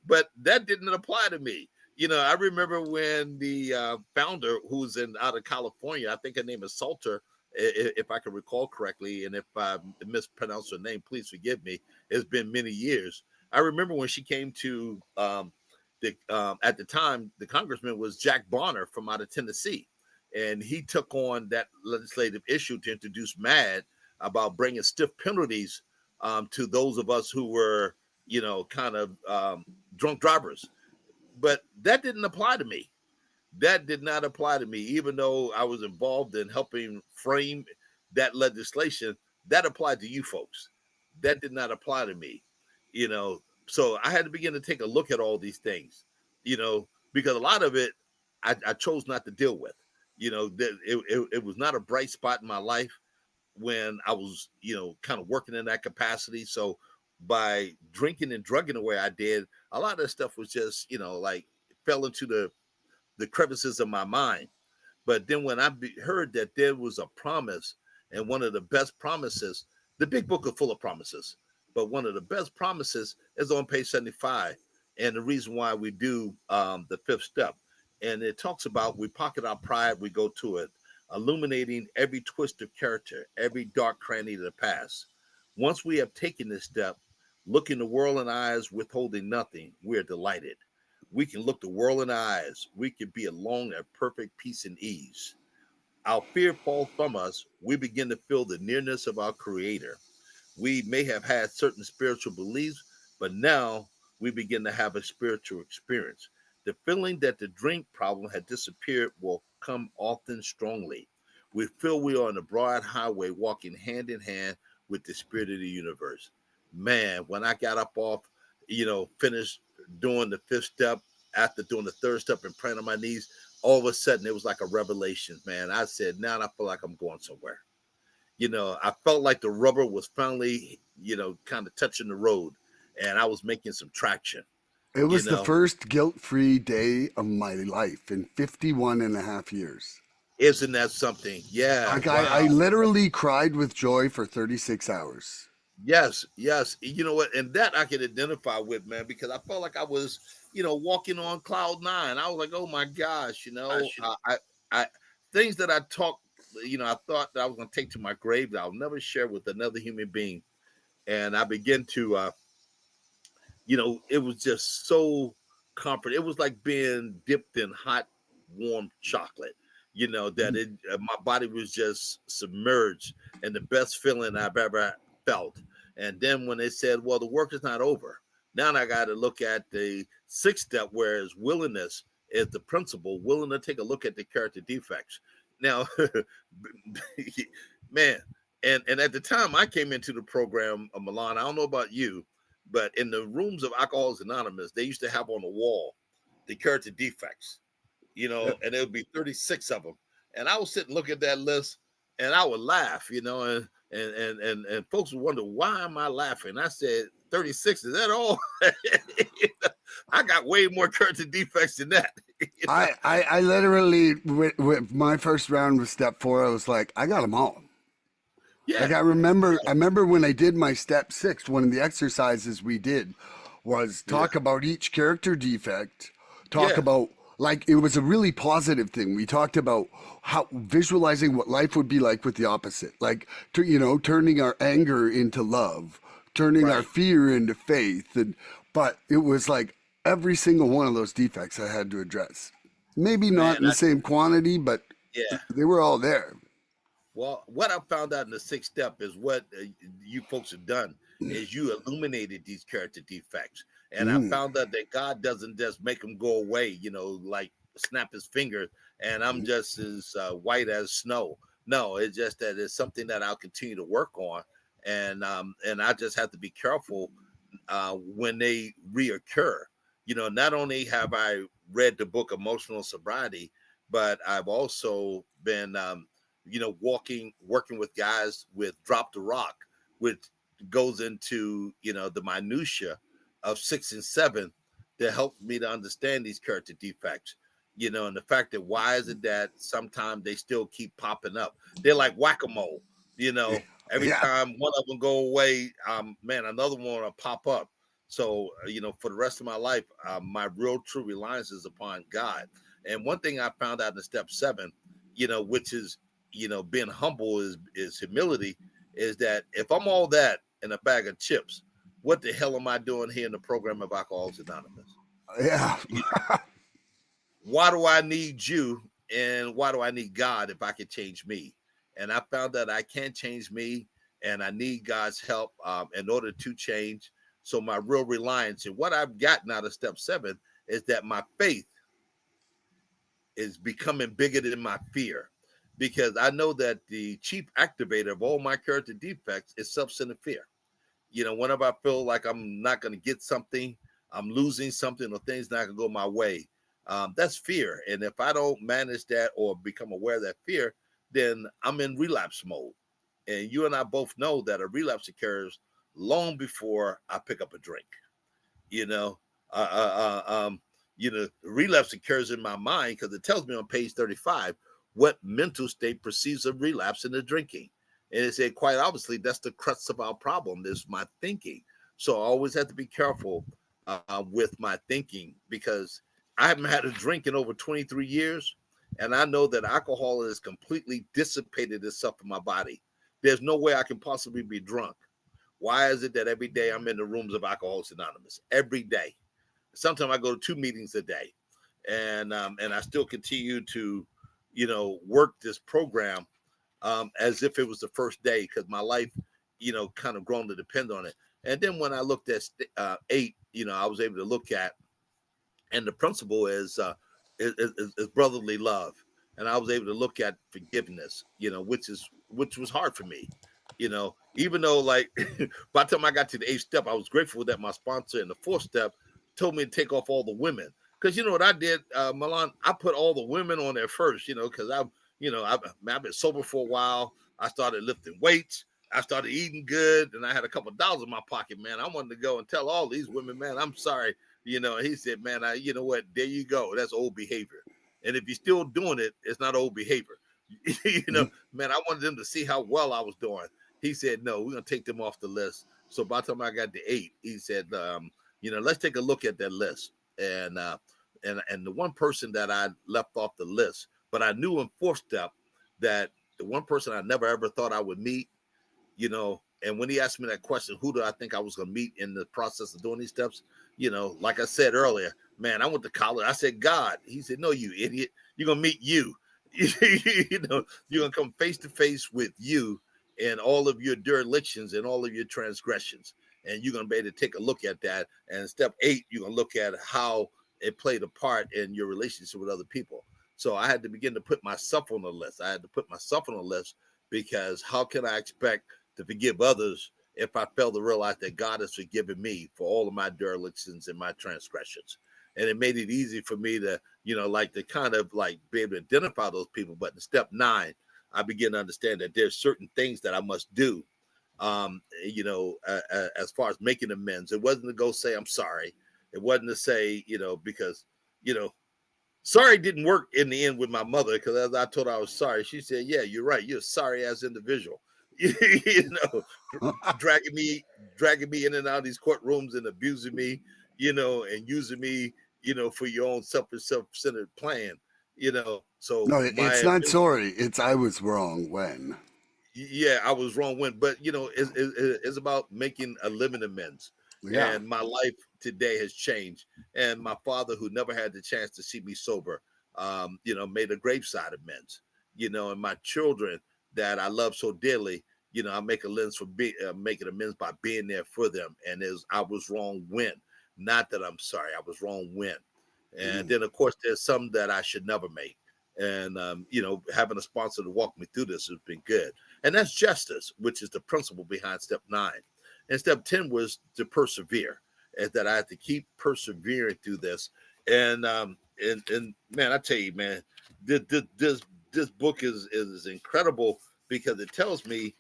But that didn't apply to me. I remember when the founder, who's out of California, I think her name is Salter, if I can recall correctly, and if I mispronounced her name, please forgive me. It's been many years. I remember when she came to at the time, the congressman was Jack Bonner from out of Tennessee, and he took on that legislative issue to introduce MAD about bringing stiff penalties to those of us who were, kind of drunk drivers. But that didn't apply to me. That did not apply to me, even though I was involved in helping frame that legislation. That applied to you folks. That did not apply to me, you know. So I had to begin to take a look at all these things, because a lot of it I chose not to deal with. It was not a bright spot in my life. when I was, kind of working in that capacity. So by drinking and drugging the way I did, a lot of that stuff was just, like fell into the crevices of my mind. But then when heard that there was a promise, and one of the best promises, the big book is full of promises, but one of the best promises is on page 75. And the reason why we do the fifth step. And it talks about we pocket our pride, we go to it, illuminating every twist of character, every dark cranny of the past. Once we have taken this step, looking the world in the eyes, withholding nothing, we're delighted. We can look the world in the eyes. We can be alone at perfect peace and ease. Our fear falls from us. We begin to feel the nearness of our Creator. We may have had certain spiritual beliefs, but now we begin to have a spiritual experience. The feeling that the drink problem had disappeared will come often strongly. We feel we are on the broad highway walking hand in hand with the spirit of the universe. Man, when I got up off, finished doing the fifth step, after doing the third step and praying on my knees, all of a sudden it was like a revelation, man. I said, now I feel like I'm going somewhere. I felt like the rubber was finally, kind of touching the road, and I was making some traction, It you was the know. first guilt-free day of my life in 51 and a half years. Isn't that something? Yeah. Like I Wow. literally cried with joy for 36 hours. Yes. Yes. You know what? And that I could identify with, man, because I felt like I was, walking on cloud nine. I was like, oh my gosh, I things that I talked, I thought that I was going to take to my grave that I'll never share with another human being. And I began to, it was just so comforting. It was like being dipped in hot, warm chocolate. That my body was just submerged in the best feeling I've ever felt. And then when they said, "Well, the work is not over," now I got to look at the sixth step, whereas willingness is the principle, willing to take a look at the character defects. Now, man, and at the time I came into the program, Milan, I don't know about you, but in the rooms of Alcoholics Anonymous, they used to have on the wall the character defects, and there would be 36 of them. And I would sit and look at that list, and I would laugh, and folks would wonder, why am I laughing? I said, 36, is that all? I got way more character defects than that. I literally, with my first round with step four, I was like, I got them all. Like Yeah, I remember when I did my step six, one of the exercises we did was yeah, talk about each character defect, talk yeah, about like it was a really positive thing. We talked about how visualizing what life would be like with the opposite, like turning our anger into love, turning our right. fear into faith, and but it was like every single one of those defects I had to address. Maybe not Man, in the same quantity, but yeah. they were all there. Well, what I found out in the sixth step is what you folks have done is you illuminated these character defects, and I Mm. found out that God doesn't just make them go away, like snap His finger, and I'm just as white as snow. No, it's just that it's something that I'll continue to work on, and I just have to be careful when they reoccur. Not only have I read the book Emotional Sobriety, but I've also been working with guys with Drop the Rock, which goes into the minutia of 6 and 7 to help me to understand these character defects. And the fact that why is it that sometimes they still keep popping up? They're like whack-a-mole. Every Yeah. time one of them go away, man, another one will pop up. So for the rest of my life, my real true reliance is upon God. And one thing I found out in step 7, which is being humble is humility, is that if I'm all that in a bag of chips, what the hell am I doing here in the program of Alcoholics Anonymous? Yeah. You know, why do I need you, and why do I need God if I can change me? And I found that I can't change me, and I need God's help in order to change. So my real reliance and what I've gotten out of step 7 is that my faith is becoming bigger than my fear, because I know that the chief activator of all my character defects is self-centered fear. Whenever I feel like I'm not going to get something, I'm losing something, or things not going to go my way, that's fear. And if I don't manage that or become aware of that fear, then I'm in relapse mode. And you and I both know that a relapse occurs long before I pick up a drink. You know, uh, uh, uh, um, relapse occurs in my mind because it tells me on page 35 what mental state perceives a relapse in the drinking. And it said, quite obviously, that's the crux of our problem is my thinking. So I always have to be careful with my thinking because I haven't had a drink in over 23 years. And I know that alcohol has completely dissipated itself in my body. There's no way I can possibly be drunk. Why is it that every day I'm in the rooms of Alcoholics Anonymous? Every day. Sometimes I go to 2 meetings a day, and I still continue to, work this program as if it was the first day because my life, kind of grown to depend on it. And then when I looked at 8, I was able to look at, and the principle is brotherly love, and I was able to look at forgiveness, which was hard for me, even though like by the time I got to the 8th step, I was grateful that my sponsor in the 4th step told me to take off all the women because you know what I did, Milan, I put all the women on there first, because I've been sober for a while. I started lifting weights. I started eating good, and I had a couple of dollars in my pocket, man. I wanted to go and tell all these women, man, I'm sorry. He said, man, you know what? There you go. That's old behavior. And if you're still doing it, it's not old behavior. Man, I wanted them to see how well I was doing. He said, no, we're going to take them off the list. So by the time I got to 8, he said, let's take a look at that list. And the one person that I left off the list, but I knew in 4th step that the one person I never ever thought I would meet, and when he asked me that question, who do I think I was going to meet in the process of doing these steps? Like I said earlier, man, I went to college. I said, God. He said, no, you idiot. You're going to meet you. You're going to come face to face with you and all of your derelictions and all of your transgressions. And you're going to be able to take a look at that. And step 8, you're going to look at how it played a part in your relationship with other people. So I had to begin to put myself on the list. I had to put myself on the list because how can I expect to forgive others if I fail to realize that God has forgiven me for all of my derelictions and my transgressions? And it made it easy for me to, to kind of like be able to identify those people. But in step 9, I begin to understand that there's certain things that I must do. As far as making amends, it wasn't to go say I'm sorry. It wasn't to say, because, sorry didn't work in the end with my mother because as I told her I was sorry, she said, "Yeah, you're right. You're a sorry ass individual." you know, dragging me in and out of these courtrooms and abusing me, and using me, for your own self-centered plan, So No, it's my not sorry. It's I was wrong when. yeah, I was wrong when, but it's about making a living amends. Yeah. And my life today has changed. And my father, who never had the chance to see me sober, made a graveside amends. And my children that I love so dearly, I make amends for making amends by being there for them. And is I was wrong when, not that I'm sorry, I was wrong when. And then of course there's some that I should never make. And having a sponsor to walk me through this has been good. And that's justice, which is the principle behind step 9. And step 10 was to persevere, and that I had to keep persevering through this. And man, I tell you, man, this book is incredible because it tells me,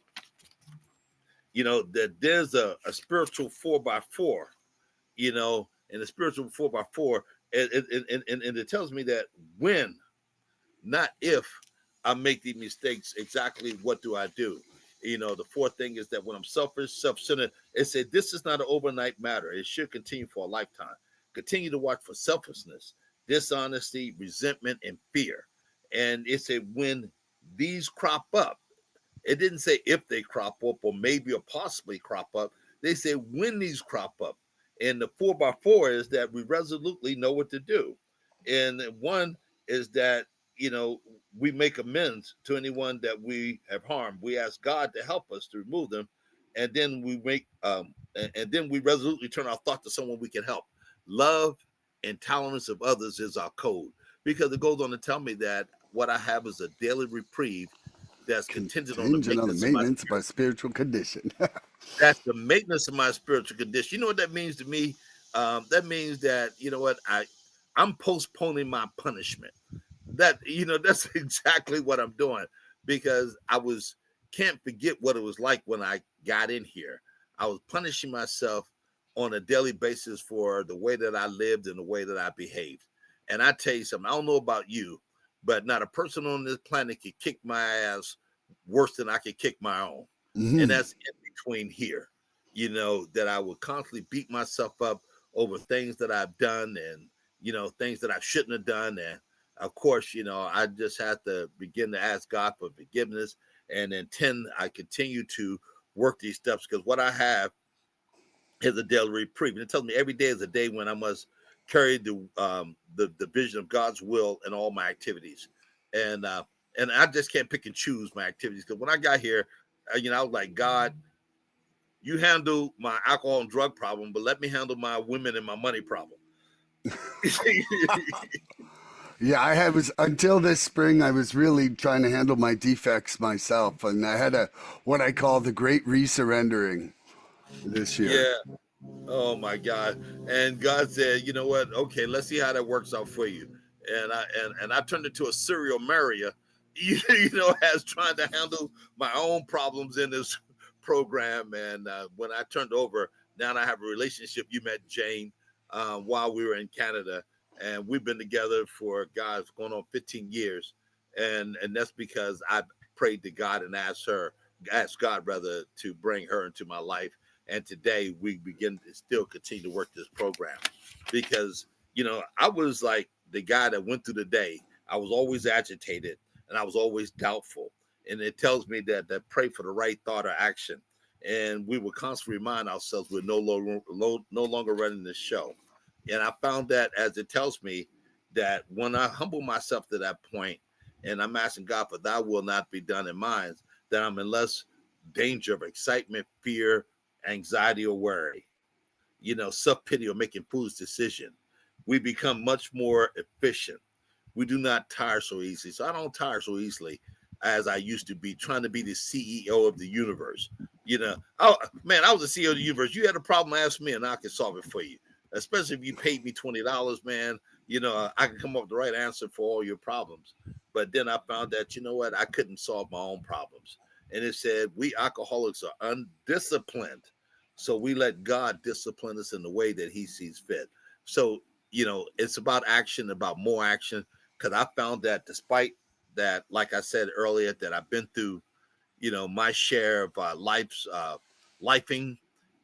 that there's a spiritual 4x4, and the spiritual 4x4, and it tells me that when, not if, I make these mistakes, exactly what do I do? The 4th thing is that when I'm selfish, self-centered, it said this is not an overnight matter. It should continue for a lifetime. Continue to watch for selfishness, dishonesty, resentment, and fear. And it said when these crop up, it didn't say if they crop up or maybe or possibly crop up. They say when these crop up. And the 4x4 is that we resolutely know what to do. And one is that, you know, we make amends to anyone that we have harmed. We ask God to help us to remove them. And then and then we resolutely turn our thought to someone we can help. Love and tolerance of others is our code because it goes on to tell me that what I have is a daily reprieve that's contingent on the Contingent on the maintenance of my maintenance of spirit. our spiritual condition. That's the maintenance of my spiritual condition. You know what that means to me? That means that you know what I'm postponing my punishment. That's exactly what I'm doing because I was can't forget what it was like when I got in here. I was punishing myself on a daily basis for the way that I lived and the way that I behaved. And I tell you something, I don't know about you, but not a person on this planet could kick my ass worse than I could kick my own. And Hmm. that's in between here, that I would constantly beat myself up over things that I've done and, things that I shouldn't have done. And of course, I just had to begin to ask God for forgiveness. And then 10, I continue to work these steps because what I have is a daily reprieve. And it tells me every day is a day when I must carry the vision of God's will in all my activities. And and I just can't pick and choose my activities because when I got here, I was like, God, you handle my alcohol and drug problem, but let me handle my women and my money problem. Yeah, I was until this spring. I was really trying to handle my defects myself, and I had a what I call the great resurrendering this year. Yeah. Oh my God. And God said, you know what? Okay, let's see how that works out for you. And I turned into a serial marrier, as trying to handle my own problems in this program. And when I turned over, now I have a relationship. You met Jane while we were in Canada, and we've been together for God's going on 15 years. And that's because I prayed to God and asked God rather to bring her into my life, and today we begin to still continue to work this program because, I was like the guy that went through the day. I was always agitated and I was always doubtful. And it tells me that pray for the right thought or action. And we would constantly remind ourselves we're no longer running the show. And I found that as it tells me that when I humble myself to that point and I'm asking God for thy will not be done in mine, that I'm in less danger of excitement, fear, anxiety, or worry, self pity or making foolish decision. We become much more efficient. We do not tire so easily. So I don't tire so easily as I used to be, trying to be the CEO of the universe. Man, I was the CEO of the universe. You had a problem, ask me, and I can solve it for you. Especially if you paid me $20, man. I can come up with the right answer for all your problems. But then I found that I couldn't solve my own problems. And it said we alcoholics are undisciplined, so we let God discipline us in the way that He sees fit. So it's about action, about more action, because I found that despite that, like I said earlier, that I've been through, my share of lifing,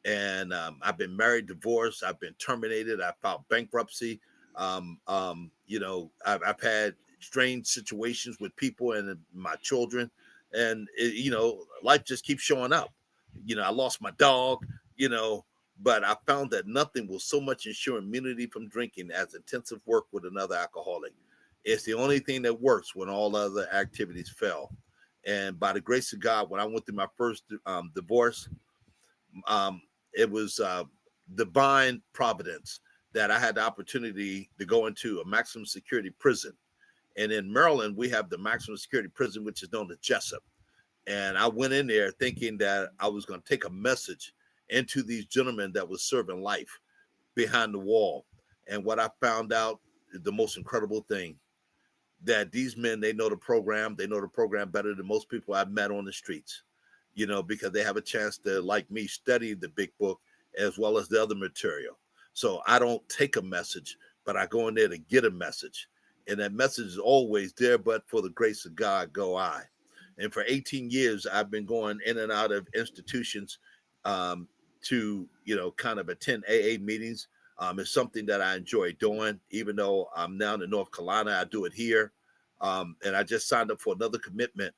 and I've been married, divorced, I've been terminated, I filed bankruptcy. I've had strange situations with people and my children, and life just keeps showing up. I lost my dog, you know, but I found that nothing will so much ensure immunity from drinking as intensive work with another alcoholic. It's the only thing that works when all other activities fail. And by the grace of God, when I went through my first divorce, um, it was divine providence that I had the opportunity to go into a maximum security prison. And in Maryland, we have the maximum security prison, which is known as Jessup. And I went in there thinking that I was going to take a message into these gentlemen that was serving life behind the wall. And what I found out, the most incredible thing, that these men, they know the program better than most people I've met on the streets, because they have a chance to, like me, study the big book as well as the other material. So I don't take a message, but I go in there to get a message. And that message is always there, but for the grace of God, go I. And for 18 years, I've been going in and out of institutions um, to, kind of attend AA meetings. It's something that I enjoy doing, even though I'm now in North Carolina. I do it here. And I just signed up for another commitment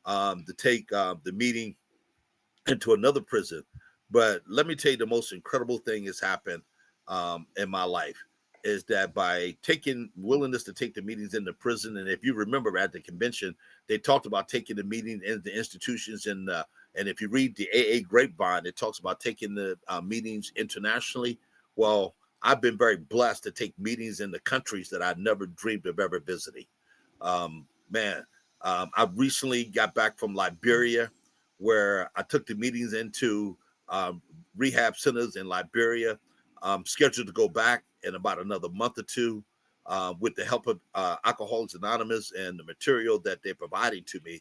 to take the meeting into another prison. But let me tell you, the most incredible thing has happened in my life is that by taking willingness to take the meetings in the prison, and if you remember at the convention, they talked about taking the meeting in the institutions, and if you read the AA grapevine, it talks about taking the meetings internationally. Well, I've been very blessed to take meetings in the countries that I never dreamed of ever visiting. Man, I recently got back from Liberia, where I took the meetings into um, rehab centers in Liberia. I'm scheduled to go back in about another month or two with the help of Alcoholics Anonymous, and the material that they're providing to me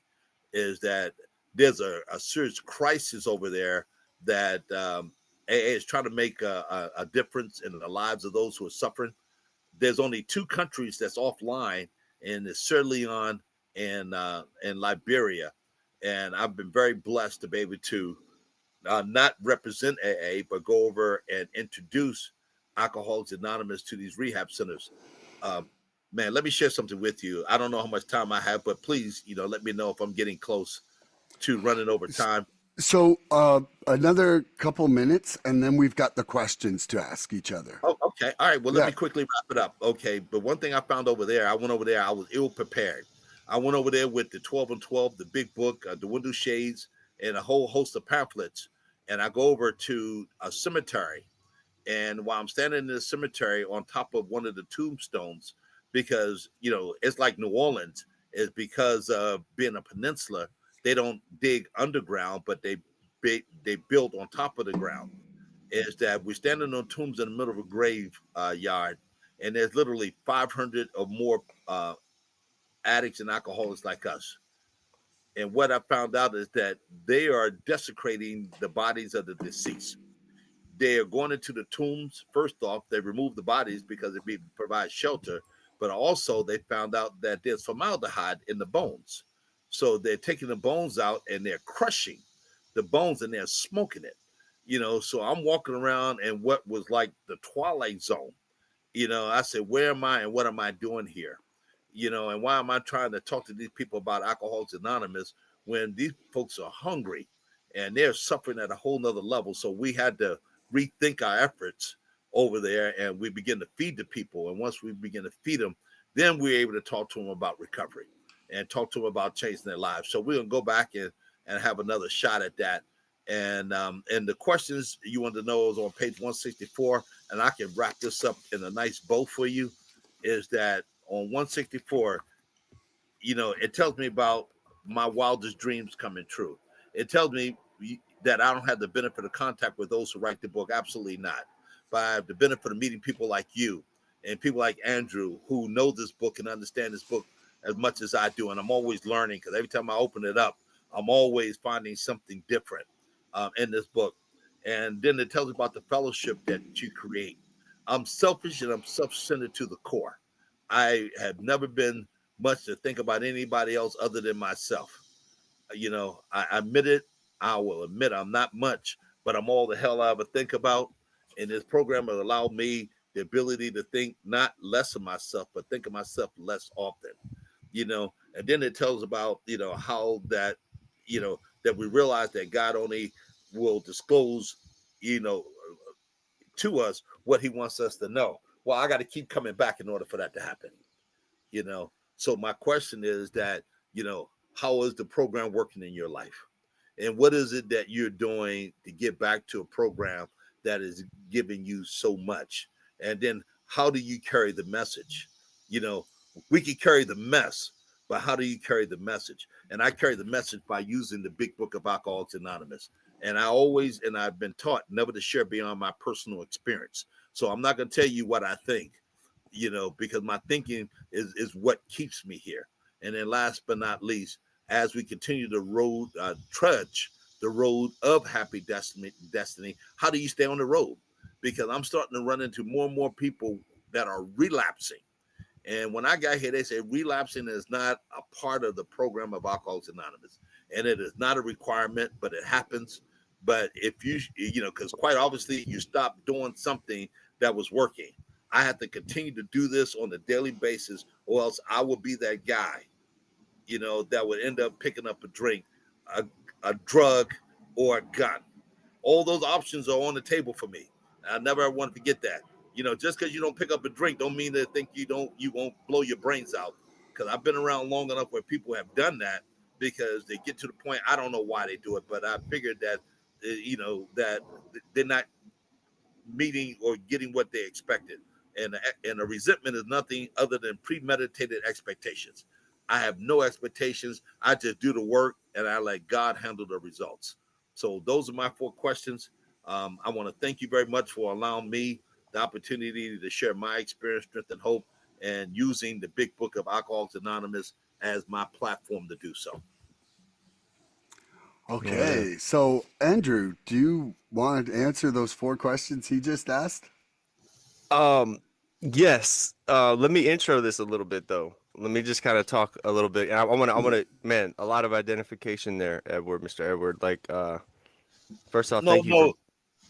is that there's a serious crisis over there that AA is trying to make a difference in the lives of those who are suffering. There's only two countries that's offline, and it's Sierra Leone and Liberia. And I've been very blessed to be able to not represent AA, but go over and introduce Alcoholics Anonymous to these rehab centers. Um, Man, let me share something with you. I don't know how much time I have, but please, let me know if I'm getting close to running over time. So, another couple minutes, and then we've got the questions to ask each other. Oh, okay. All right. Well, let Yeah. me quickly wrap it up. Okay. But one thing I found over there, I went over there, I was ill prepared. I went over there with the 12 and 12, the big book, the window shades, and a whole host of pamphlets. And I go over to a cemetery. And while I'm standing in the cemetery on top of one of the tombstones, because, it's like New Orleans, is because of being a peninsula, they don't dig underground, but they build on top of the ground. Is that we're standing on tombs in the middle of a grave yard, and there's literally 500 or more addicts and alcoholics like us. And what I found out is that they are desecrating the bodies of the deceased. They are going into the tombs. First off, they remove the bodies because it provides shelter, but also they found out that there's formaldehyde in the bones. So they're taking the bones out and they're crushing the bones and they're smoking it. So I'm walking around in what was like the twilight zone. I said, where am I and what am I doing here? And why am I trying to talk to these people about Alcoholics Anonymous when these folks are hungry and they're suffering at a whole nother level? So we had to rethink our efforts over there, and we begin to feed the people. And once we begin to feed them, then we're able to talk to them about recovery and talk to them about changing their lives. So we're gonna go back and have another shot at that. And the questions you want to know is on page 164, and I can wrap this up in a nice bow for you. Is that on 164? It tells me about my wildest dreams coming true. It tells me that I don't have the benefit of contact with those who write the book. Absolutely not. But I have the benefit of meeting people like you and people like Andrew who know this book and understand this book as much as I do. And I'm always learning because every time I open it up, I'm always finding something different in this book. And then it tells about the fellowship that you create. I'm selfish and I'm self centered to the core. I have never been much to think about anybody else other than myself. I admit it. I will admit I'm not much, but I'm all the hell I ever think about. And this program has allowed me the ability to think not less of myself, but think of myself less often. And then it tells about, how that we realize that God only will disclose, you know, to us what he wants us to know. Well, I got to keep coming back in order for that to happen you know so my question is that how is the program working in your life, and what is it that you're doing to get back to a program that is giving you so much, and then how do you carry the message? you know we can carry the mess, but how do you carry the message? And I carry the message by using the big book of Alcoholics Anonymous. And I've been taught never to share beyond my personal experience. So I'm not going to tell you what I think, because my thinking is what keeps me here. And then last but not least, as we continue to trudge the road of happy destiny, how do you stay on the road? Because I'm starting to run into more and more people that are relapsing. And when I got here, they said relapsing is not a part of the program of Alcoholics Anonymous, and it is not a requirement, but it happens. But if because quite obviously you stopped doing something that was working. I have to continue to do this on a daily basis, or else I will be that guy, that would end up picking up a drink, a, a drug, or a gun. All those options are on the table for me. I never want to forget that. Just because you don't pick up a drink don't mean that think you won't blow your brains out. Because I've been around long enough where people have done that because they get to the point. I don't know why they do it, but I figured that that they're not meeting or getting what they expected. And a resentment is nothing other than premeditated expectations. I have no expectations. I just do the work and I let God handle the results. So those are my 4 questions. I want to thank you very much for allowing me the opportunity to share my experience, strength, and hope, and using the big book of Alcoholics Anonymous as my platform to do so. Yeah. Okay, so Andrew, do you want to answer those four questions he just asked? Um, yes. Let me intro this a little bit though. Let me just kind of talk a little bit. And man, a lot of identification there, Edward, Mr. Edward. First off, No, thank you for, no.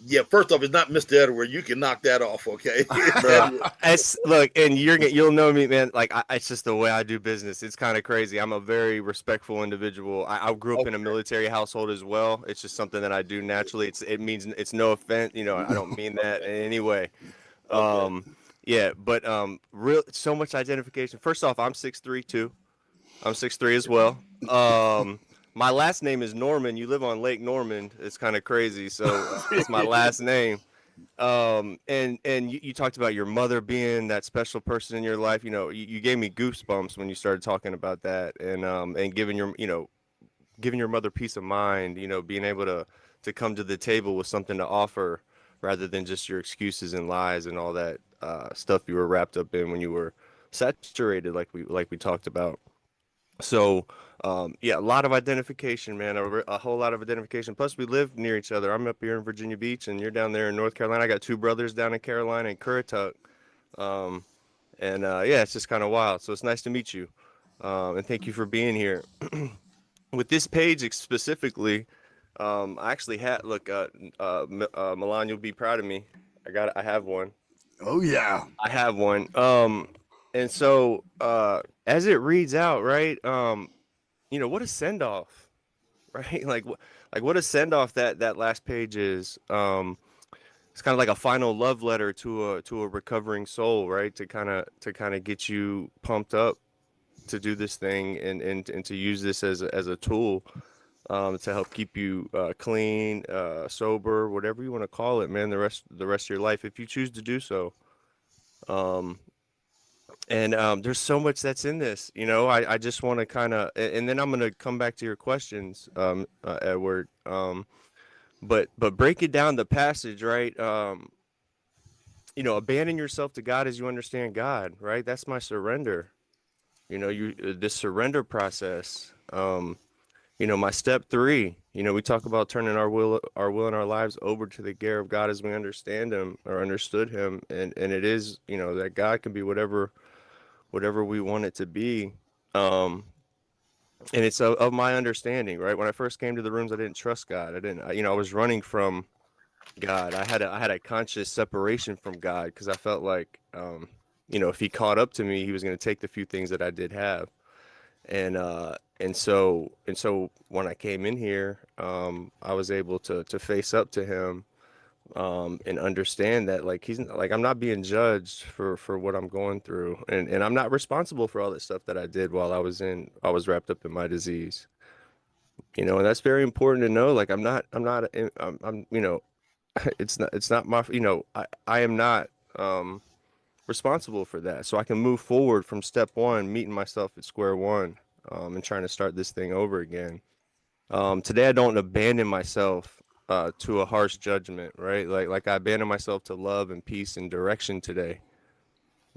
Yeah, first off, it's not Mr. Edward. You can knock that off, okay? It's bro. Edward. It's look, and you'll know me, man. It's just the way I do business. It's kind of crazy. I'm a very respectful individual. I grew up in a Okay, military household as well. It's just something that I do naturally. It means it's no offense. I don't mean that in any way. okay. Um, yeah, but real so much identification. First off, I'm 6'3" too. I'm 6'3" as well. My last name is Norman. You live on Lake Norman. It's kind of crazy. So that's my last name. And you talked about your mother being that special person in your life. You gave me goosebumps when you started talking about that, and giving your mother peace of mind. Being able to come to the table with something to offer rather than just your excuses and lies and all that stuff you were wrapped up in when you were saturated, like we talked about. So, yeah, a lot of identification, man. A whole lot of identification. Plus, we live near each other. I'm up here in Virginia Beach, and you're down there in North Carolina. I got two brothers down in Carolina and Currituck. Um, and yeah, it's just kind of wild. So it's nice to meet you. And thank you for being here. With this page specifically, I actually had look. Milan, you'll be proud of me. I have one. Oh, yeah. I have one. And so as it reads out, right? What a send off, right? What a send off that last page is. It's kind of like a final love letter to a recovering soul, right? To kind of get you pumped up to do this thing and to use this as a tool to help keep you clean, sober, whatever you want to call it, man. The rest of your life, if you choose to do so. Um, and there's so much that's in this. I just want to kind of, and then I'm gonna come back to your questions, Edward. But break it down the passage, right? Abandon yourself to God as you understand God, right? That's my surrender. This surrender process. My step three. We talk about turning our will and our lives over to the care of God as we understand Him or understood Him, and it is that God can be whatever we want it to be. Um, and it's of my understanding, right? When I first came to the rooms, I didn't trust God. I didn't, I was running from God. I had a conscious separation from God because I felt like, if He caught up to me, He was going to take the few things that I did have. And so when I came in here, I was able to face up to Him, and understand that like he's like I'm not being judged for what I'm going through, and I'm not responsible for all the stuff that I did while I was wrapped up in my disease. And that's very important to know. Like I'm not it's not my I am not responsible for that. So I can move forward from step one, meeting myself at square one, and trying to start this thing over again. Today I don't abandon myself to a harsh judgment, right? Like I abandon myself to love and peace and direction today.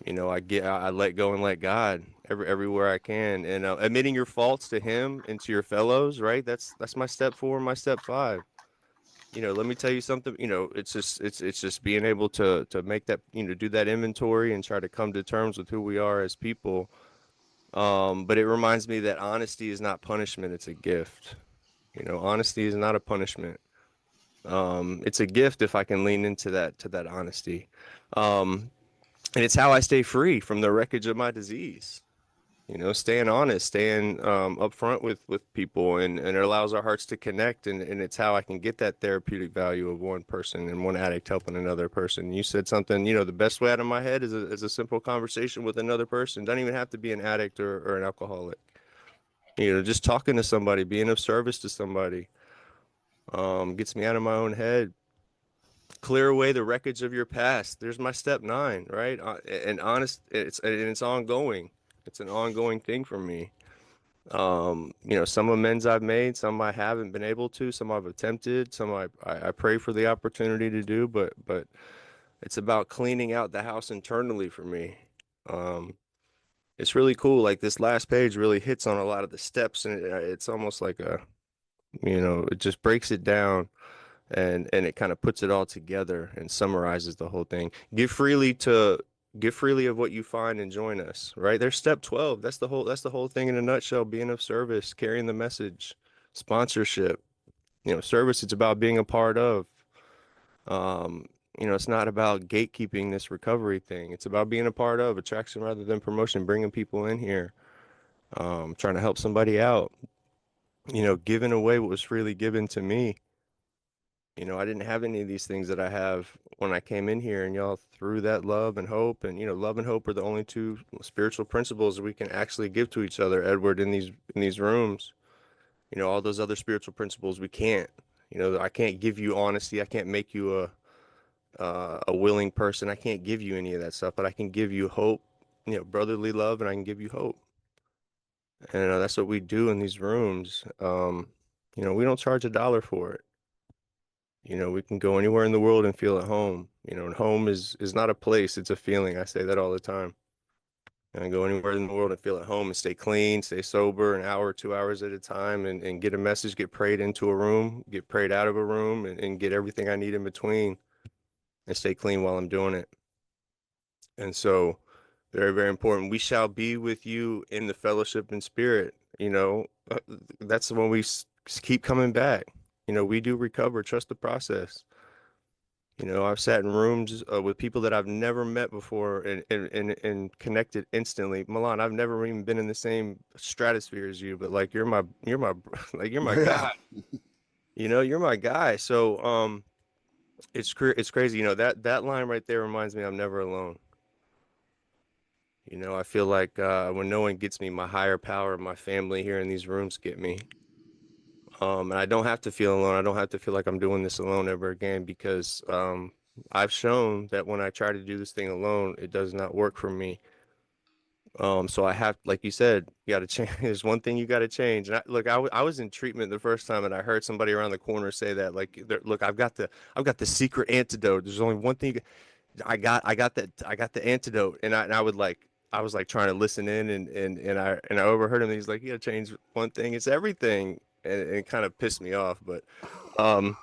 I let go and let God everywhere I can, and admitting your faults to Him and to your fellows, right? That's my step four, my step five. Let me tell you something. It's just being able to make that, do that inventory and try to come to terms with who we are as people. But it reminds me that honesty is not punishment; it's a gift. Honesty is not a punishment. It's a gift if I can lean into that honesty. Um, and it's how I stay free from the wreckage of my disease. Staying honest, staying upfront with people, and it allows our hearts to connect, and it's how I can get that therapeutic value of one person and one addict helping another person. You said something, the best way out of my head is a simple conversation with another person. Doesn't even have to be an addict or an alcoholic. Just talking to somebody, being of service to somebody, gets me out of my own head. Clear away the wreckage of your past. There's my step nine, right? And honest, it's ongoing. It's an ongoing thing for me. Some amends I've made, some I haven't been able to, some I've attempted, some I pray for the opportunity to do, but it's about cleaning out the house internally for me. Um, it's really cool. Like this last page really hits on a lot of the steps, and it's almost like It just breaks it down and it kind of puts it all together and summarizes the whole thing. Give freely of what you find and join us, right? There's step 12. That's the whole thing in a nutshell, being of service, carrying the message, sponsorship. Service, it's about being a part of. Um, it's not about gatekeeping this recovery thing. It's about being a part of attraction rather than promotion, bringing people in here, trying to help somebody out, giving away what was freely given to me. I didn't have any of these things that I have when I came in here, and y'all threw that love and hope, and love and hope are the only two spiritual principles we can actually give to each other, Edward, in these rooms. All those other spiritual principles we can't. I can't give you honesty. I can't make you a willing person. I can't give you any of that stuff, but I can give you hope, brotherly love, and I can give you hope. And that's what we do in these rooms. We don't charge $1 for it. We can go anywhere in the world and feel at home. And home is not a place, it's a feeling. I say that all the time. And go anywhere in the world and feel at home and stay clean, stay sober an hour, 2 hours at a time, and get a message, get prayed into a room, get prayed out of a room, and get everything I need in between and stay clean while I'm doing it. And so, very, very important. We shall be with you in the fellowship and spirit. That's when we keep coming back. We do recover, trust the process. I've sat in rooms with people that I've never met before and connected instantly. Milan, I've never even been in the same stratosphere as you, but like like you're my Yeah. guy. You're my guy. So it's crazy. That line right there reminds me I'm never alone. I feel like when no one gets me, my higher power, my family here in these rooms get me. And I don't have to feel alone. I don't have to feel like I'm doing this alone ever again because I've shown that when I try to do this thing alone, it does not work for me. So I have, like you said, you got to change. There's one thing you got to change. And look, I was in treatment the first time, and I heard somebody around the corner say that, like, look, I've got the secret antidote. There's only one thing. I got the antidote, and I was like trying to listen in, and I overheard him. And he's like, you got to change one thing. It's everything, and it kind of pissed me off. Um,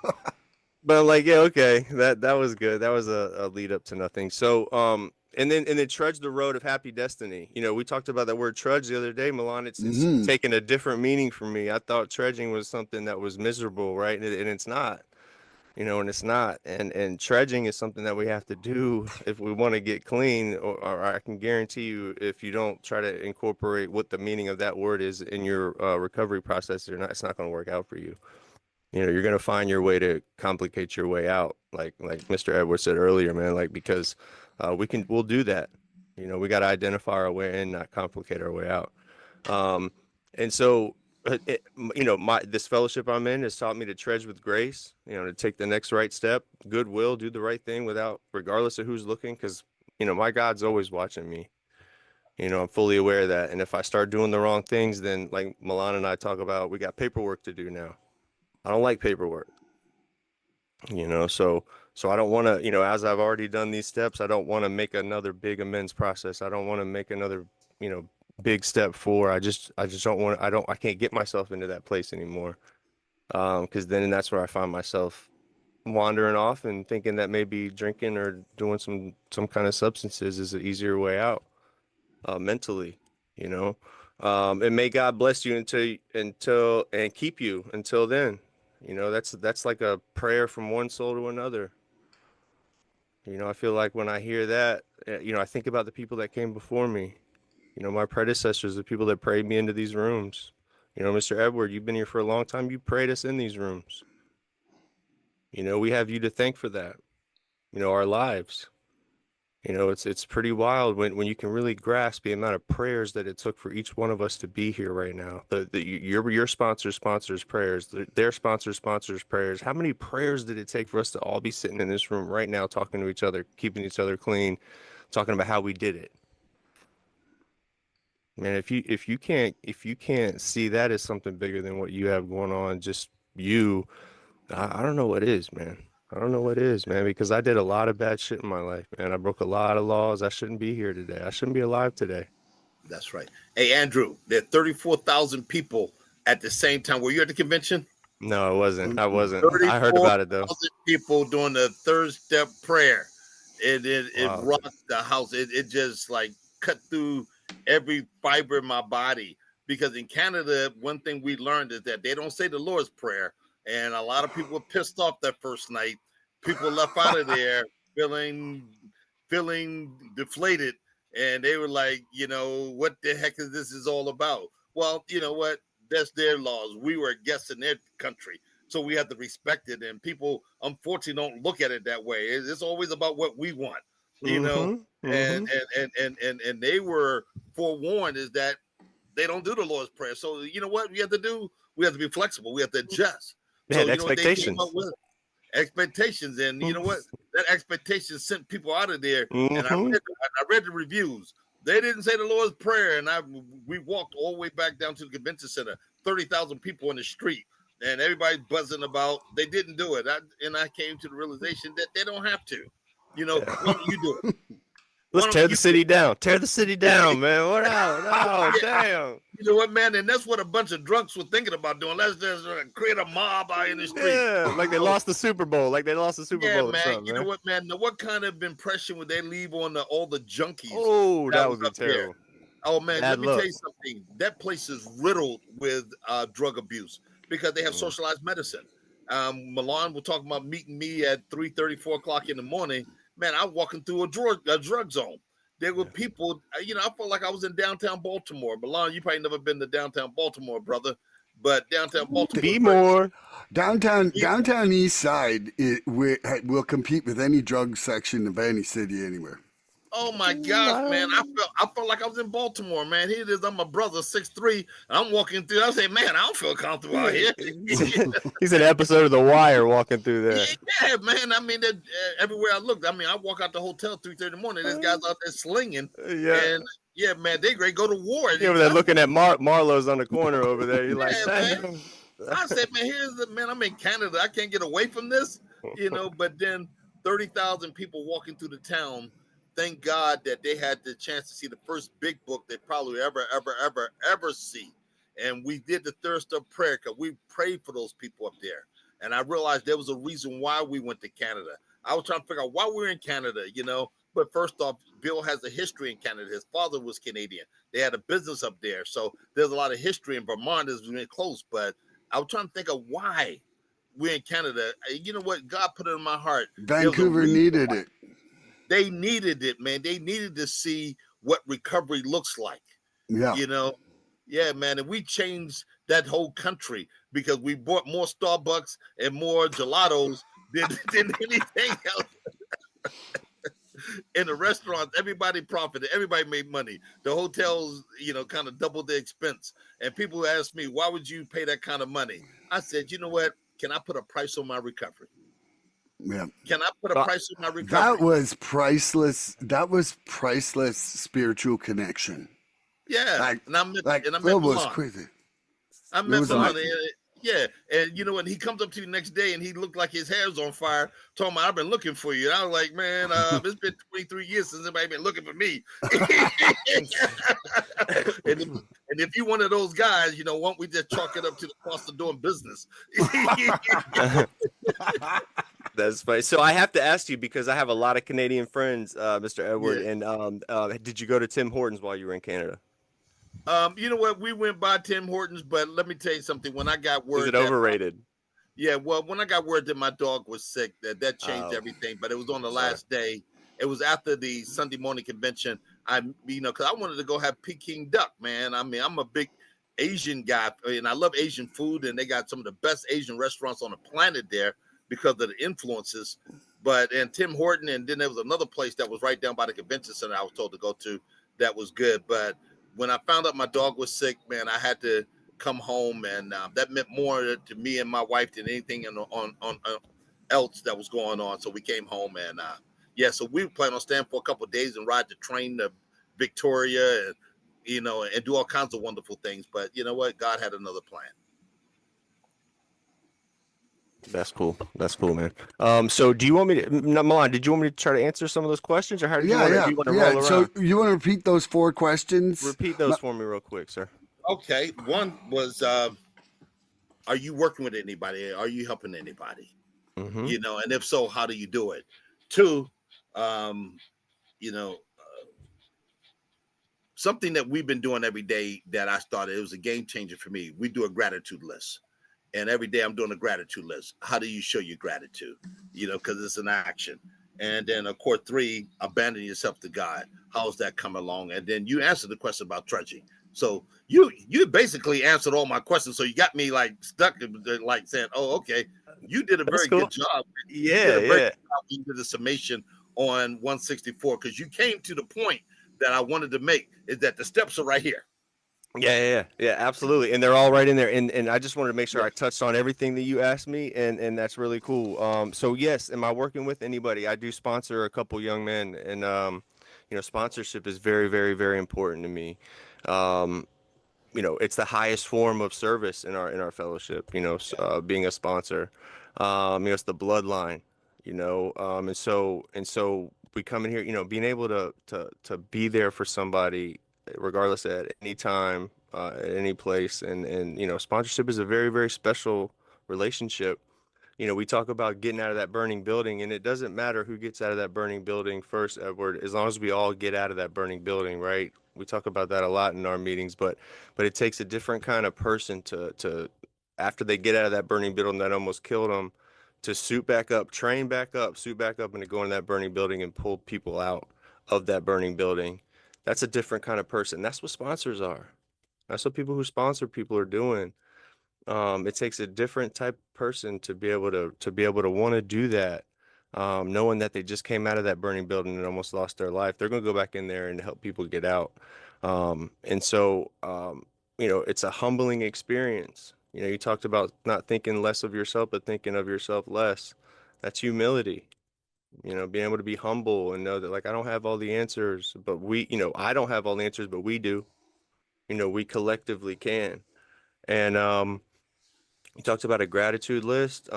but I'm like, yeah, okay, that was good. That was a lead up to nothing. So, and then trudge the road of happy destiny. We talked about that word trudge the other day, Milan. It's taken a different meaning for me. I thought trudging was something that was miserable, right? And it's not. And it's not. And trudging is something that we have to do if we want to get clean. Or I can guarantee you, if you don't try to incorporate what the meaning of that word is in your recovery process, it's not going to work out for you. You're going to find your way to complicate your way out, like Mr. Edwards said earlier, man. Like, because we'll do that. We got to identify our way in, not complicate our way out. Um, and so, my this fellowship I'm in has taught me to tread with grace. To take the next right step, goodwill, do the right thing without, regardless of who's looking, because my God's always watching me. I'm fully aware of that. And if I start doing the wrong things, then like Milan and I talk about, we got paperwork to do now. I don't like paperwork. So I don't want to, as I've already done these steps, I don't want to make another big amends process. I don't want to make another, you know, big step forward. I just don't want, I can't get myself into that place anymore. Because then that's where I find myself wandering off and thinking that maybe drinking or doing some kind of substances is an easier way out, mentally, you know. And may God bless you until and keep you until then. That's like a prayer from one soul to another. I feel like when I hear that, I think about the people that came before me. My predecessors, the people that prayed me into these rooms. Mr. Edward, you've been here for a long time. You prayed us in these rooms. We have you to thank for that. Our lives. It's pretty wild when you can really grasp the amount of prayers that it took for each one of us to be here right now. Your sponsors prayers, their sponsors prayers. How many prayers did it take for us to all be sitting in this room right now, talking to each other, keeping each other clean, talking about how we did it? Man, if you can't see that as something bigger than what you have going on, just you, I don't know what is, man. I don't know what is, man, because I did a lot of bad shit in my life, man. I broke a lot of laws. I shouldn't be here today. I shouldn't be alive today. That's right. Hey, Andrew, there are 34,000 people at the same time. Were you at the convention? No, I wasn't. I wasn't. I heard about it though. 34,000 people doing the third step prayer. It Wow. rocked the house. It just like cut through every fiber in my body. Because in Canada, one thing we learned is that they don't say the Lord's Prayer. And a lot of people were pissed off that first night. People left out of there feeling deflated. And they were like, what the heck is this is all about? Well, you know what? That's their laws. We were guests in their country. So we have to respect it. And people, unfortunately, don't look at it that way. It's always about what we want, and they were forewarned is that they don't do the Lord's Prayer. So you know what we have to do? We have to be flexible. We have to adjust. Man, So expectations. They came up with expectations, and you know what? That expectation sent people out of there. And I read the reviews. They didn't say the Lord's Prayer, and we walked all the way back down to the convention center. 30,000 people in the street, and everybody buzzing about. They didn't do it, and I came to the realization that they don't have to. Why don't you do it? Let's tear the city down. Tear the city down, man. What out? No, damn. You know what, man? And that's what a bunch of drunks were thinking about doing. Let's just create a mob out in the street. Yeah, like they lost the Super Bowl. Bowl. Yeah, or man. something, You know what, man? Now, what kind of impression would they leave on all the junkies? Oh, that would be terrible. Oh, man, let me tell you something. That place is riddled with drug abuse because they have socialized medicine. Milan will talk about meeting me at 3:30, 4 o'clock in the morning. Man, I'm walking through a drug zone. There were people, I felt like I was in downtown Baltimore. Milan, you probably never been to downtown Baltimore, brother. But downtown Baltimore. Be more. Downtown East Side will compete with any drug section of any city anywhere. Oh my gosh, man! I felt like I was in Baltimore, man. Here it is. I'm a brother, 6'3". I'm walking through. I say, man, I don't feel comfortable out here. He's an episode of The Wire walking through there. Yeah, man. I mean, everywhere I looked, I walk out the hotel 3:30 in the morning. There's guys out there slinging. Yeah. And yeah, man, they great go to war. You're over there looking at Marlowe's on the corner over there. You're like, man. I said, man, I'm in Canada. I can't get away from this, But then 30,000 people walking through the town. Thank God that they had the chance to see the first big book they probably ever see. And we did the third step prayer because we prayed for those people up there. And I realized there was a reason why we went to Canada. I was trying to figure out why we're in Canada, But first off, Bill has a history in Canada. His father was Canadian. They had a business up there. So there's a lot of history in Vermont is really close. But I was trying to think of why we're in Canada. You know what? God put it in my heart. Vancouver needed it. They needed it, man. They needed to see what recovery looks like. Yeah. Yeah, man. And we changed that whole country because we bought more Starbucks and more gelatos than anything else. In the restaurants, everybody profited. Everybody made money. The hotels, kind of doubled their expense. And people asked me, why would you pay that kind of money? I said, you know what? Can I put a price on my recovery? Yeah. Can I put a price on my recovery? That was priceless. That was priceless spiritual connection. Yeah. Phil was crazy. I met somebody. Yeah. And and he comes up to you the next day and he looked like his hair's on fire. Told me, I've been looking for you. And I was like, man, it's been 23 years since anybody been looking for me. And if you're one of those guys, why don't we just chalk it up to the cost of doing business? That's funny. So I have to ask you because I have a lot of Canadian friends, Mr. Edward. Yeah. And did you go to Tim Hortons while you were in Canada? You know what? We went by Tim Hortons, but let me tell you something. When I got word, is it overrated? When I got word that my dog was sick, that changed everything. But it was on the last day. It was after the Sunday morning convention. Because I wanted to go have Peking duck, man. I'm a big Asian guy, and I love Asian food, and they got some of the best Asian restaurants on the planet there because of the influences. And Tim Horton, and then there was another place that was right down by the convention center I was told to go to that was good. But when I found out my dog was sick, man, I had to come home, and that meant more to me and my wife than anything on else that was going on. So we came home, and so we plan on staying for a couple of days and ride the train to Victoria, and and do all kinds of wonderful things. But you know what? God had another plan. That's cool. That's cool, man. So do you want me to, Milan, did you want me to try to answer some of those questions, or how do you want to roll around? So you want to repeat those 4 questions? Repeat those for me real quick, sir. Okay. One was are you working with anybody? Are you helping anybody? Mm-hmm. You know, and if so, how do you do it? Two, um, you know, something that we've been doing every day that I started, it was a game changer for me. We do a gratitude list. And every day I'm doing a gratitude list. How do you show your gratitude? You know, because it's an action. And then, of course, three, abandon yourself to God. How's that come along? And then you answer the question about trudging. So you basically answered all my questions. So you got me like stuck, like saying, "Oh, okay, you did a That's very cool. good job. You did Yeah, a very yeah. good job. You did a summation on 164 because you came to the point that I wanted to make is that the steps are right here. Yeah, absolutely. And they're all right in there. And I just wanted to make sure I Yes. touched on everything that you asked me, and that's really cool. So yes, am I working with anybody? I do sponsor a couple young men, and sponsorship is very, very, very important to me. Um, it's the highest form of service in our fellowship. Being a sponsor, it's the bloodline. And so we come in here, being able to be there for somebody, regardless at any time, at any place, and sponsorship is a very, very special relationship. We talk about getting out of that burning building, and it doesn't matter who gets out of that burning building first, Edward, as long as we all get out of that burning building, right? We talk about that a lot in our meetings, but it takes a different kind of person to after they get out of that burning building that almost killed them, to suit back up, train back up, suit back up, and to go in that burning building and pull people out of that burning building. That's a different kind of person. That's what sponsors are. That's what people who sponsor people are doing. It takes a different type of person to be able to want to do that, knowing that they just came out of that burning building and almost lost their life. They're going to go back in there and help people get out. It's a humbling experience. You talked about not thinking less of yourself, but thinking of yourself less. That's humility. Being able to be humble and know that, like, I don't have all the answers, but I don't have all the answers, but we do. We collectively can. And You talked about a gratitude list.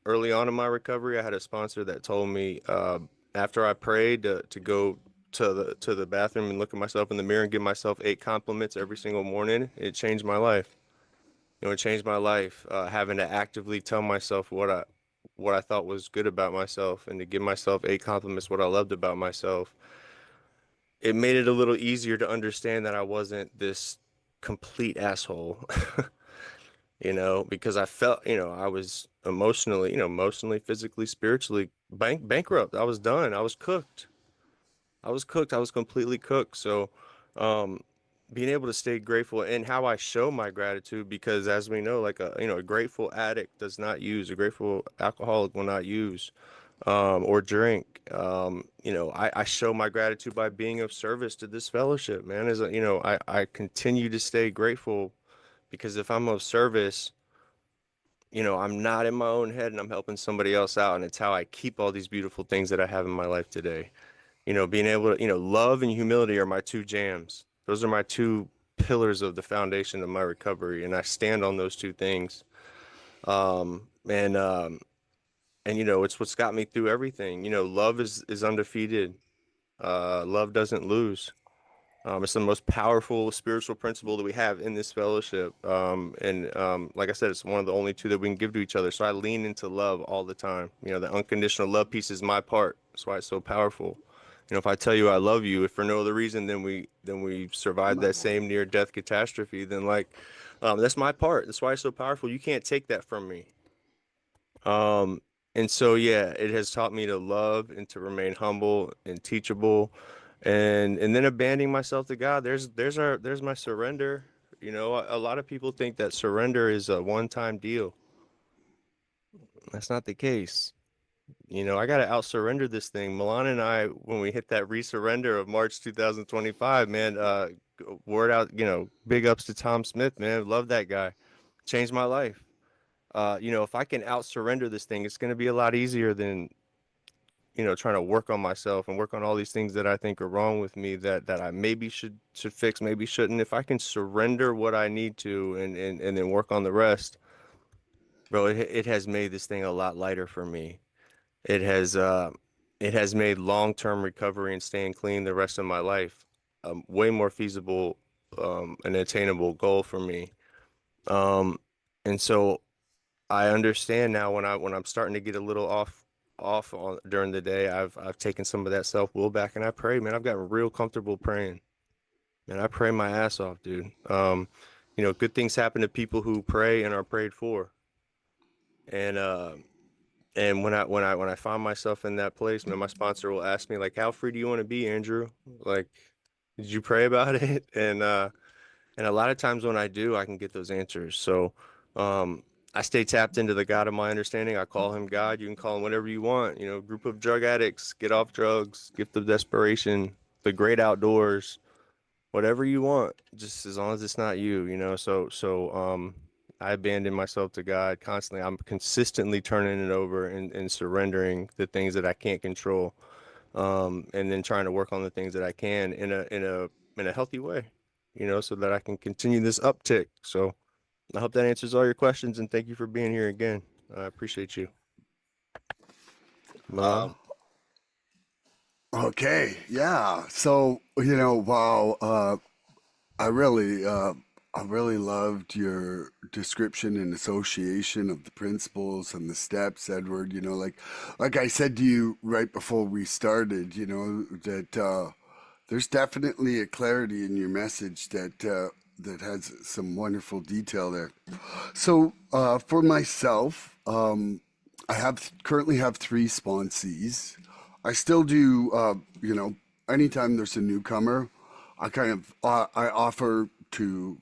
Early on in my recovery, I had a sponsor that told me, after I prayed, to go to the bathroom and look at myself in the mirror and give myself 8 compliments every single morning. It changed my life. It changed my life. Having to actively tell myself what I thought was good about myself, and to give myself 8 compliments what I loved about myself. It made it a little easier to understand that I wasn't this complete asshole. Because I felt, I was emotionally, physically, spiritually bankrupt. I was done. I was cooked. I was completely cooked. So, um, being able to stay grateful, and how I show my gratitude, because as we know, like a grateful addict does not use, a grateful alcoholic will not use, or drink. I show my gratitude by being of service to this fellowship, man. I continue to stay grateful, because if I'm of service, I'm not in my own head and I'm helping somebody else out. And it's how I keep all these beautiful things that I have in my life today. Being able to, love and humility are my two jams. Those are my two pillars of the foundation of my recovery. And I stand on those two things. Um, and, um, and it's what's got me through everything. Love is undefeated. Love doesn't lose. It's the most powerful spiritual principle that we have in this fellowship. And like I said, it's one of the only two that we can give to each other. So I lean into love all the time. The unconditional love piece is my part. That's why it's so powerful. If I tell you I love you, if for no other reason than we survived that same near death catastrophe, then, like, that's my part. That's why it's so powerful. You can't take that from me. Um, and so, yeah, it has taught me to love and to remain humble and teachable, and then abandoning myself to God. There's my surrender. A lot of people think that surrender is a one-time deal. That's not the case. I got to out surrender this thing. Milan and I, when we hit that re-surrender of March 2025, man, word out, big ups to Tom Smith, man. Love that guy. Changed my life. If I can out surrender this thing, it's going to be a lot easier than, trying to work on myself and work on all these things that I think are wrong with me, that I maybe should fix, maybe shouldn't. If I can surrender what I need to, and then work on the rest, bro, it has made this thing a lot lighter for me. It has it has made long-term recovery and staying clean the rest of my life way more feasible, an attainable goal for me. Um, and so I understand now when I'm starting to get a little off during the day. I've taken some of that self-will back, and I pray, man. I've gotten real comfortable praying. Man, I pray my ass off, dude. Good things happen to people who pray and are prayed for. And when I find myself in that place, man, my sponsor will ask me like, "How free do you want to be, Andrew? Like, did you pray about it?" And a lot of times when I do, I can get those answers. So, I stay tapped into the God of my understanding. I call him God. You can call him whatever you want. Group of drug addicts, get off drugs, gift of desperation, the great outdoors, whatever you want, just as long as it's not you. So I abandon myself to God constantly. I'm consistently turning it over and surrendering the things that I can't control, and then trying to work on the things that I can in a healthy way, so that I can continue this uptick. So I hope that answers all your questions, and thank you for being here again. I appreciate you, Milan. Um, Okay, yeah. So, wow, I really, I really loved your description and association of the principles and the steps, Edward. Like I said to you right before we started, that there's definitely a clarity in your message that has some wonderful detail there. So, for myself, currently have three sponsees. I still do, anytime there's a newcomer, I offer to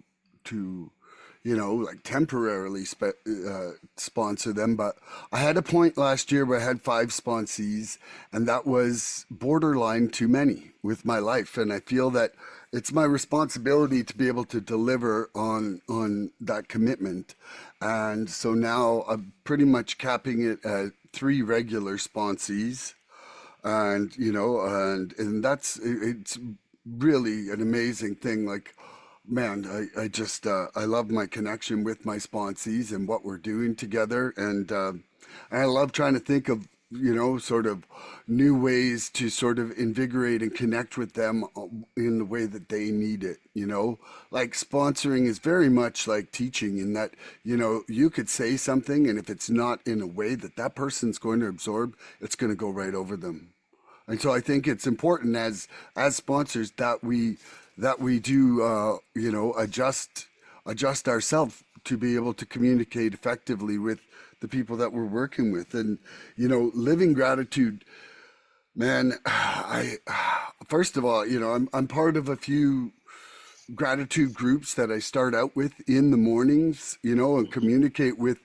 like temporarily sponsor them. But I had a point last year where I had five sponsees, and that was borderline too many with my life. And I feel that it's my responsibility to be able to deliver on that commitment. And so now I'm pretty much capping it at three regular sponsees, and and it's really an amazing thing. Like, man, I just I love my connection with my sponsees and what we're doing together, and I love trying to think of sort of new ways to sort of invigorate and connect with them in the way that they need it. Like sponsoring is very much like teaching, in that you could say something, and if it's not in a way that that person's going to absorb, it's going to go right over them. And so I think it's important as sponsors that we do adjust ourselves to be able to communicate effectively with the people that we're working with. And living gratitude, man. I First of all, I'm part of a few gratitude groups that I start out with in the mornings, and communicate with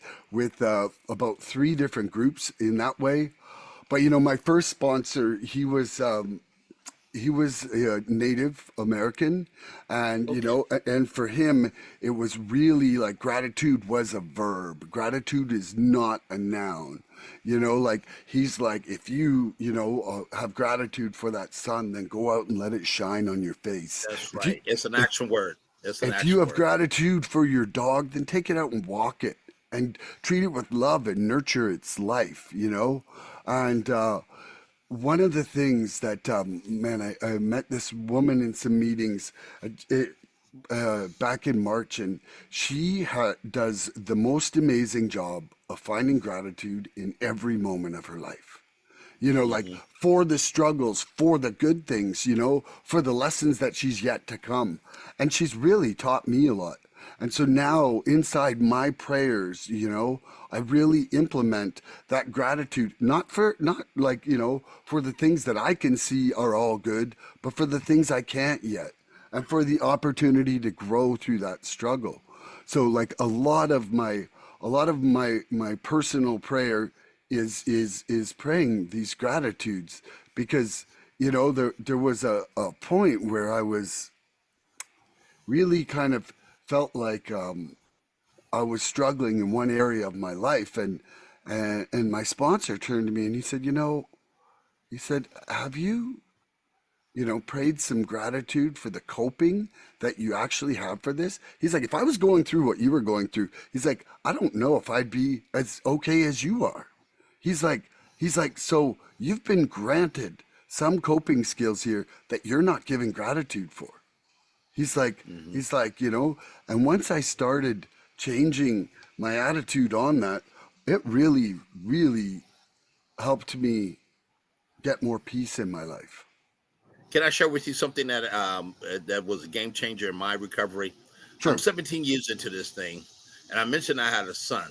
about three different groups in that way. But my first sponsor, he was a Native American, and okay. and for him, it was really like gratitude was a verb. Gratitude is not a noun. Like he's like, if have gratitude for that sun, then go out and let it shine on your face. That's If you right. It's an action word. It's an if you action have word. gratitude for your dog, then take it out and walk it and treat it with love and nurture its life. And one of the things that, man, I met this woman in some meetings back in March, and does the most amazing job of finding gratitude in every moment of her life. Like Hmm. for the struggles, for the good things, for the lessons that she's yet to come. And she's really taught me a lot. And so now inside my prayers, I really implement that gratitude, not like, for the things that I can see are all good, but for the things I can't yet, and for the opportunity to grow through that struggle. So like a lot of my personal prayer is praying these gratitudes, because there was a point where I was really kind of felt like I was struggling in one area of my life, and my sponsor turned to me and he said, have you prayed some gratitude for the coping that you actually have for this? He's like, if I was going through what you were going through, he's like, I don't know if I'd be as okay as you are. He's like, so you've been granted some coping skills here that you're not giving gratitude for. He's like, Hmm. he's like, and once I started changing my attitude on that, it really, really helped me get more peace in my life. Can I share with you something that was a game changer in my recovery? I'm Sure. 17 years into this thing, and I mentioned I had a son.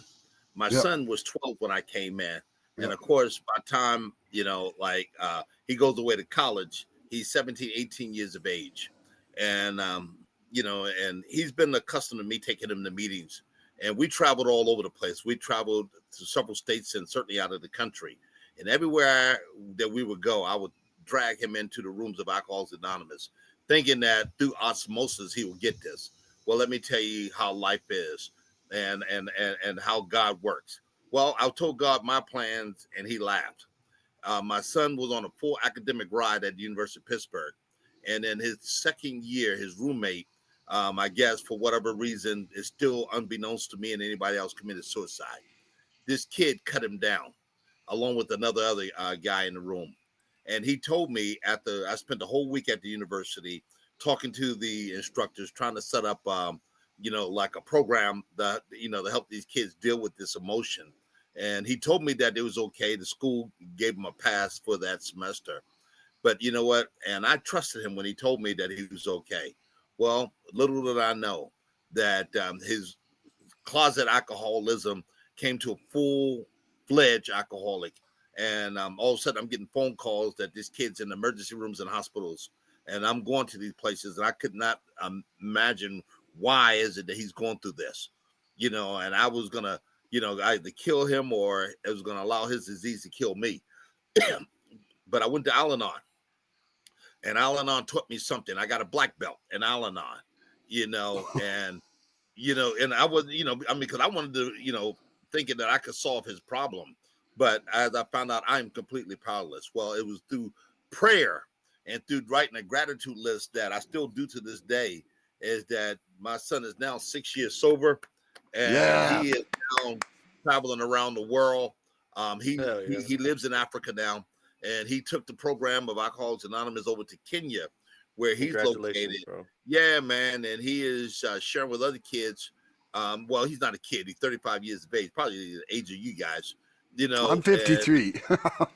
My Yep. son was 12 when I came in, and Yep. of course, by the time he goes away to college, he's 17, 18 years of age, and and he's been accustomed to me taking him to meetings, and we traveled all over the place. We traveled to several states and certainly out of the country, and everywhere that we would go, I would drag him into the rooms of Alcoholics Anonymous, thinking that through osmosis he will get this. Well, let me tell you how life is, and how God works. Well, I told God my plans, and He laughed. My son was on a full academic ride at the University of Pittsburgh, and in his second year, his roommate, I guess for whatever reason, is still unbeknownst to me and anybody else, committed suicide. This kid cut him down, along with another other guy in the room. And he told me after I spent the whole week at the university talking to the instructors, trying to set up, like a program that, to help these kids deal with this emotion. And he told me that it was okay. The school gave him a pass for that semester. But you know what? And I trusted him when he told me that he was okay. Well, little did I know that his closet alcoholism came to a full-fledged alcoholic. And all of a sudden, I'm getting phone calls that this kid's in emergency rooms and hospitals. And I'm going to these places, and I could not imagine why is it that he's going through this, and I was going to, either kill him or it was going to allow his disease to kill me. But I went to Al-Anon, and Al-Anon taught me something. I got a black belt in Al-Anon, and and I was, because I wanted to, thinking that I could solve his problem. But as I found out, I'm completely powerless. Well, it was through prayer and through writing a gratitude list that I still do to this day, is that my son is now 6 years sober, and Yeah. he is now traveling around the world. He, Hell he yeah. he lives in Africa now, and he took the program of Alcoholics Anonymous over to Kenya, where he's Congratulations, located. bro. Yeah, man, and he is sharing with other kids. Well, he's not a kid; he's 35 years of age, probably the age of you guys, I'm And 53.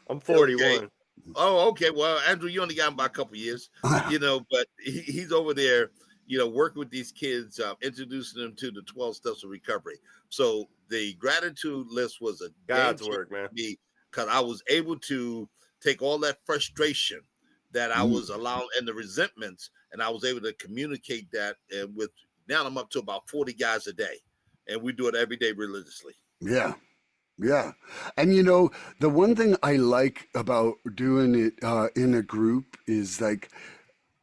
I'm okay, 41. oh, okay. Well, Andrew, you only got him by a couple years, but he's over there, working with these kids, introducing them to the 12 steps of recovery. So the gratitude list was a game God's changer work, man. for me, because I was able to take all that frustration that I was allowing and the resentments, and I was able to communicate that with. Now I'm up to about 40 guys a day, and we do it every day religiously. Yeah. Yeah. And the one thing I like about doing it in a group is like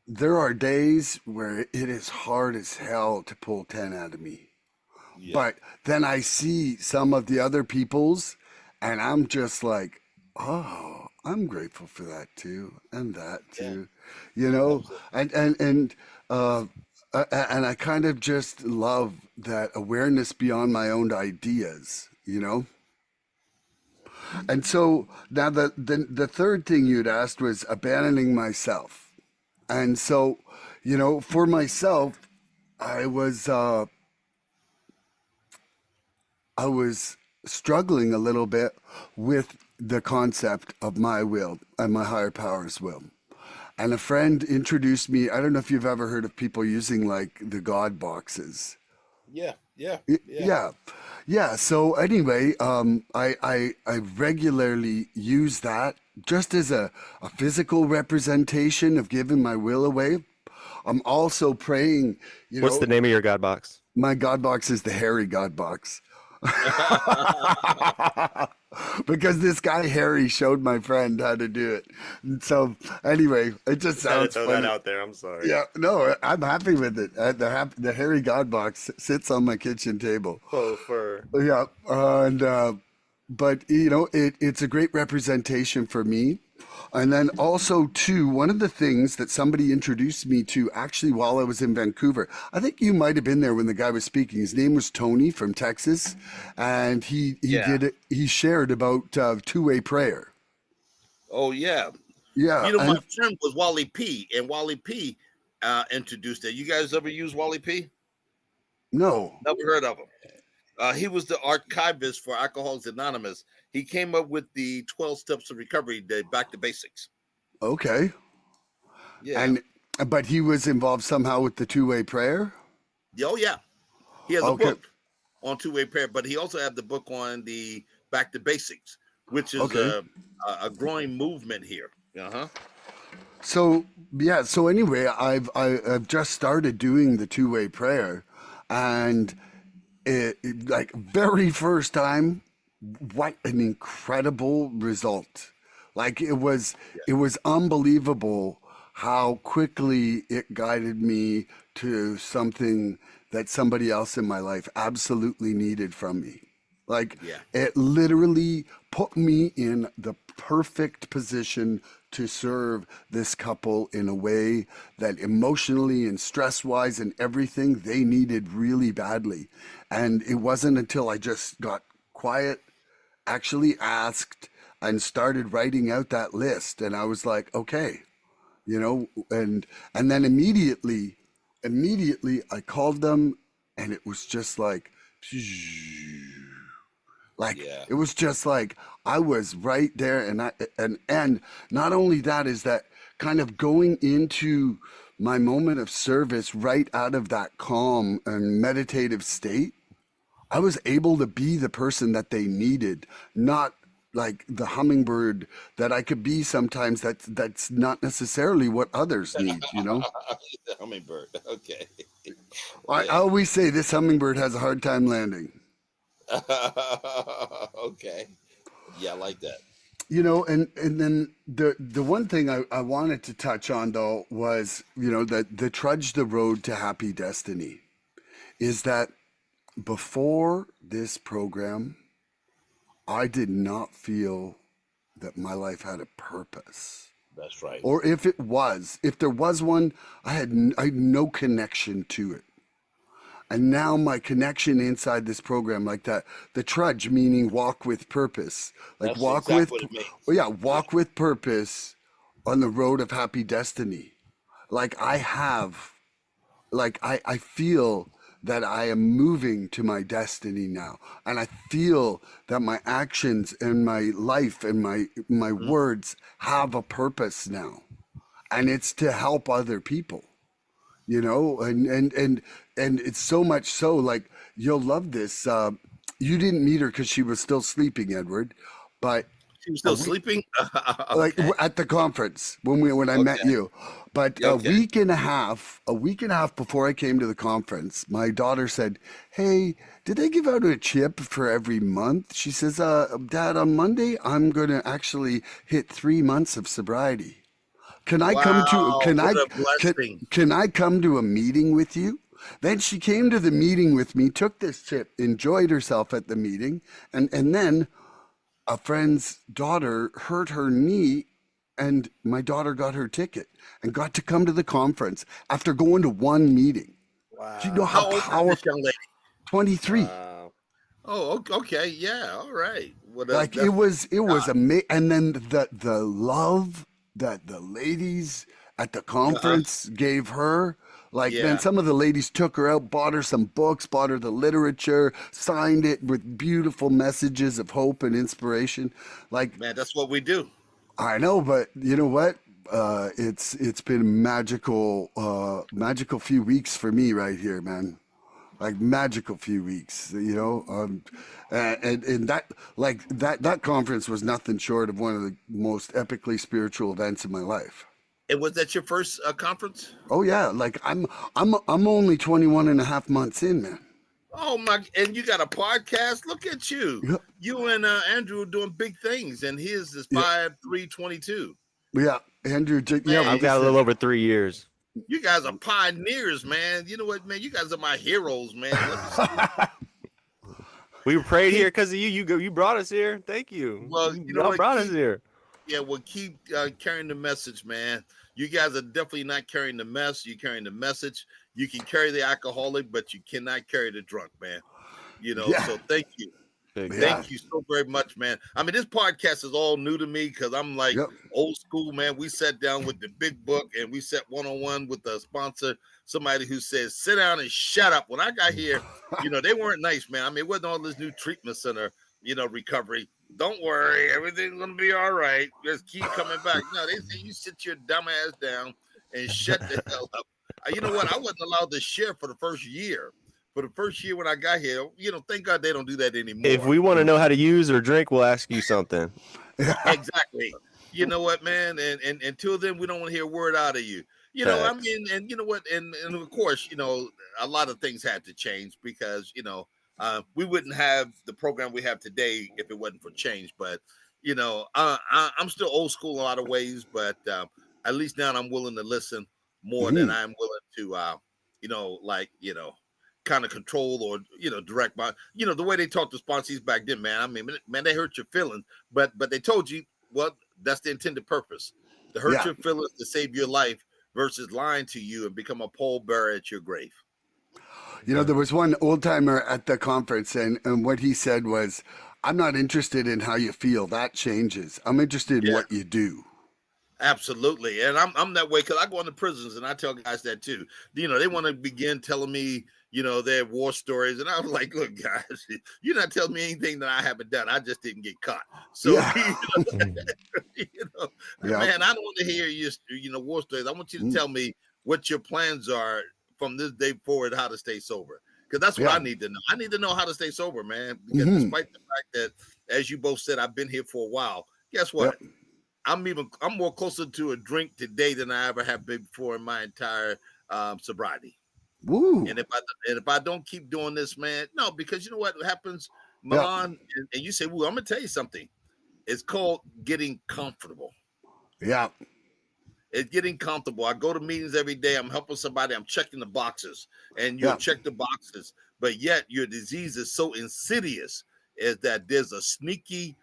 there are days where it is hard as hell to pull 10 out of me. Yeah. But then I see some of the other people's, and I'm just like, oh, I'm grateful for that too, and that Yeah. too, you know, Absolutely. uh, and I kind of just love that awareness beyond my own ideas. And so now the third thing you'd asked was abandoning myself, and so for myself, I was. I was struggling a little bit with the concept of my will and my higher power's will. And a friend introduced me. I don't know if you've ever heard of people using like the God boxes. Yeah. Yeah. Yeah. Yeah. Yeah. So anyway, I regularly use that just as a physical representation of giving my will away. I'm also praying, What's the name of your God box? my God box is the hairy God box. Because this guy Harry showed my friend how to do it. And so anyway, it just Just had to sounds throw that funny. out there. I'm sorry. Yeah, no, I'm happy with it. The Harry God box sits on my kitchen table. Faux fur. Yeah, and but it's a great representation for me. And then also too, one of the things that somebody introduced me to actually while I was in Vancouver, I think you might have been there when the guy was speaking. His name was Tony from Texas, and he Yeah. did it. He shared about two-way prayer. Oh yeah. Yeah, My and friend was Wally P, and Wally P introduced it. You guys ever use Wally P? no, Never heard of him. He was the archivist for Alcoholics Anonymous. He came up with the 12 steps of recovery, the back to basics. Okay. Yeah. And but he was involved somehow with the two-way prayer. Oh, yeah. He has a Okay. book on two-way prayer, but he also had the book on the back to basics, which is Okay. a growing movement here. Uh-huh. So yeah. So anyway, I've just started doing the two-way prayer, and like very first time, what an incredible result. Like Yeah. it was unbelievable how quickly it guided me to something that somebody else in my life absolutely needed from me. Like Yeah. it literally put me in the perfect position to serve this couple in a way that emotionally and stress wise and everything they needed really badly. And it wasn't until I just got quiet, actually asked, and started writing out that list. And I was like, okay, and then immediately I called them, and it was just like Yeah. it was just like I was right there, and not only that is that kind of going into my moment of service right out of that calm and meditative state. I was able to be the person that they needed, not like the hummingbird that I could be sometimes. That's not necessarily what others need. The hummingbird. Okay. I Yeah. always say this hummingbird has a hard time landing. Okay. Yeah, I like that. And then the one thing I wanted to touch on though was, the trudge the road to happy destiny is that before this program, I did not feel that my life had a purpose. That's right. Or if there was one, I had no connection to it. And now my connection inside this program, like that, the trudge meaning walk with purpose, like That's exactly what it oh means. yeah, Yeah. walk with purpose on the road of happy destiny. Like I have, like I feel that I am moving to my destiny now. And I feel that my actions and my life and my Mhm. words have a purpose now. And it's to help other people, and it's so much so, like, you'll love this. You didn't meet her because she was still sleeping, Edward, but She was a still week, sleeping? like Okay. at the conference when I met Okay. you. But Yeah, okay. a week and a half before I came to the conference, my daughter said, "Hey, did they give out a chip for every month?" She says, "Dad, on Monday I'm gonna actually hit 3 months of sobriety. Can I come to Wow. can What I a can blessing. can I come to a meeting with you?" Then she came to the meeting with me, took this chip, enjoyed herself at the meeting, and then a friend's daughter hurt her knee, and my daughter got her ticket and got to come to the conference after going to one meeting. Do you know how How Wow. old is this powerful? young lady? 23. Wow. Oh, okay. Yeah. All right. Well, Like that's it was God. amazing. And then the love that the ladies at the Uh-huh. conference gave her. Like, man, Yeah. some of the ladies took her out, bought her some books, bought her the literature, signed it with beautiful messages of hope and inspiration. Like, Man, that's what we do. I know, but you know what? It's been magical few weeks for me right here, man. Like magical few weeks. And that, like that conference was nothing short of one of the most epically spiritual events in my life. And was that your first conference? Oh yeah, like I'm only 21 and a half months in, man. Oh my! And you got a podcast. Look at you. Yeah, You and Andrew are doing big things, and his is yeah, 5-3-22. yeah. Andrew, yeah, we I've Man, got a just little over 3 years. you guys are pioneers, man. You know what, man? You guys are my heroes, man. Let me say. We prayed here Keep because of you. You brought us here. Thank you. well. You know Y'all what? brought us Keep here. Yeah, well, keep carrying the message, man. You guys are definitely not carrying the mess. You're carrying the message. You can carry the alcoholic, but you cannot carry the drunk, man. yeah, So thank you. yeah, Thank you so very much, man. I mean, this podcast is all new to me because I'm like yep. old school, man. We sat down with the big book and we sat one on one with the sponsor, somebody who says, sit down and shut up. When I got here, They weren't nice, man. I mean, it wasn't all this new treatment center, recovery. Don't worry, everything's gonna be all right. Just keep coming back. No, they say you sit your dumb ass down and shut the hell up. You know what? I wasn't allowed to share for the first year. For the first year when I got here, thank God they don't do that If anymore. we want to know how to use or drink, we'll ask you something. Exactly. You know what, man? And until then, we don't want to hear a word out of you. I Facts. mean, and you know what? And of course, a lot of things had to change because, we wouldn't have the program we have today if it wasn't for change. But, I'm still old school in a lot of ways, but at least now I'm willing to listen more than I'm willing to, kind of control or, direct my, the way they talked to sponsees back then, man. I mean, man, they hurt your feelings, but they told you, well, that's the intended purpose, to hurt your feelings to save your life versus lying to you and become a pallbearer at your grave. There was one old timer at the conference, and what he said was, I'm not interested in how you feel. That changes. I'm interested in what you do. Absolutely. And I'm that way because I go into prisons and I tell guys that too. They want to begin telling me, their war stories. And I was like, look, guys, you're not telling me anything that I haven't done. I just didn't get caught. So, man, I don't want to hear your, war stories. I want you to tell me what your plans are from this day forward, how to stay sober. Because that's what I need to know. I need to know how to stay sober, man. Because despite the fact that, as you both said, I've been here for a while, guess what? I'm more closer to a drink today than I ever have been before in my entire sobriety. Woo. And if I don't keep doing this, man, no, because you know what happens, Milan, and you say, well, I'm gonna tell you something. It's called getting comfortable. Yeah. It's getting comfortable. I go to meetings every day. I'm helping somebody. I'm checking the boxes, and you check the boxes, but yet your disease is so insidious, is that there's a sneaky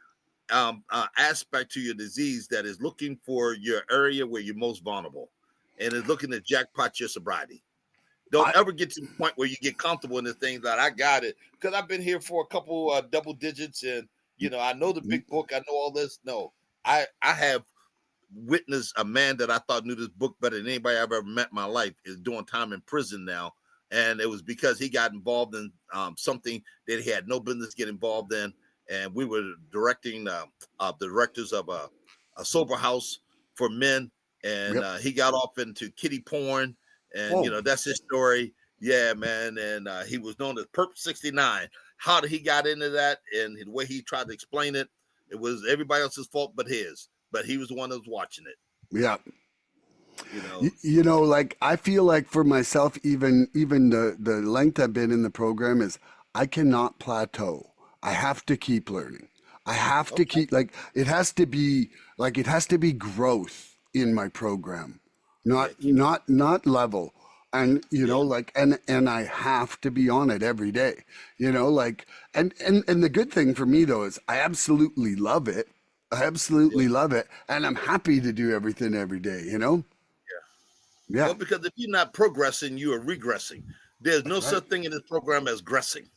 aspect to your disease that is looking for your area where you're most vulnerable, and is looking to jackpot your sobriety. Don't ever get to the point where you get comfortable in the thing that I got it because I've been here for a couple double digits, and I know the big book. I know all this. No, I have witnessed a man that I thought knew this book better than anybody I've ever met in my life is doing time in prison now, and it was because he got involved in something that he had no business getting involved in. And we were directing the directors of a sober house for men, and he got off into kiddie porn, and that's his story. Yeah, man, and he was known as Perp 69. How he got into that, and the way he tried to explain it, it was everybody else's fault but his. But he was the one that was watching it. Yeah. Like I feel like for myself, even the length I've been in the program is I cannot plateau. I have to keep learning. I have to keep it has to be growth in my program, not level. And and I have to be on it every day. And the good thing for me though is I absolutely love it. Love it, and I'm happy to do everything every day. Yeah. Well, because if you're not progressing, you are regressing. There's no such thing in this program as gressing.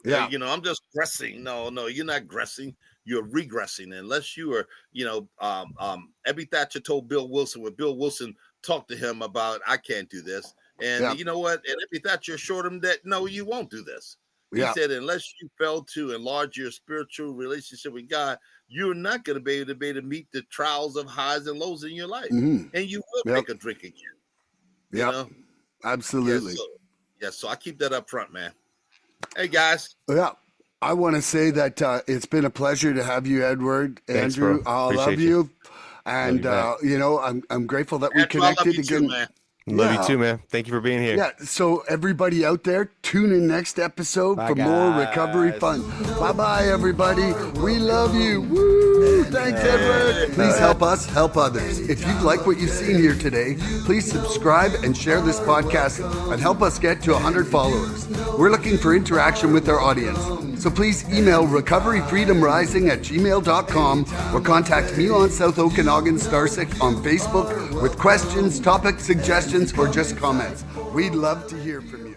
Yeah. I'm just gressing. No, you're not gressing. You're regressing unless you are, Ebby Thatcher told Bill Wilson when Bill Wilson talked to him about, I can't do this. And you know what? And Ebby Thatcher assured him that, no, you won't do this. He said, unless you fail to enlarge your spiritual relationship with God, you're not going to be able to meet the trials of highs and lows in your life. And you will take a drink again. Yeah, absolutely. So I keep that up front, man. Hey, guys. Yeah. I want to say that it's been a pleasure to have you, Edward. Thanks, Andrew, bro. I Appreciate love you. And, I'm grateful that we Andrew, I love connected you again. too, man. Love you too, man. Thank you for being here. Yeah, so everybody out there, tune in next episode Bye, for more guys. recovery fun. Bye-bye, everybody. We love you. Woo! Thanks, Edward. Please help us help others. If you like what you've seen here today, please subscribe and share this podcast and help us get to 100 followers. We're looking for interaction with our audience. So please email recoveryfreedomrising@gmail.com or contact Milan South Okanagan Starcic on Facebook with questions, topic suggestions, or just comments. We'd love to hear from you.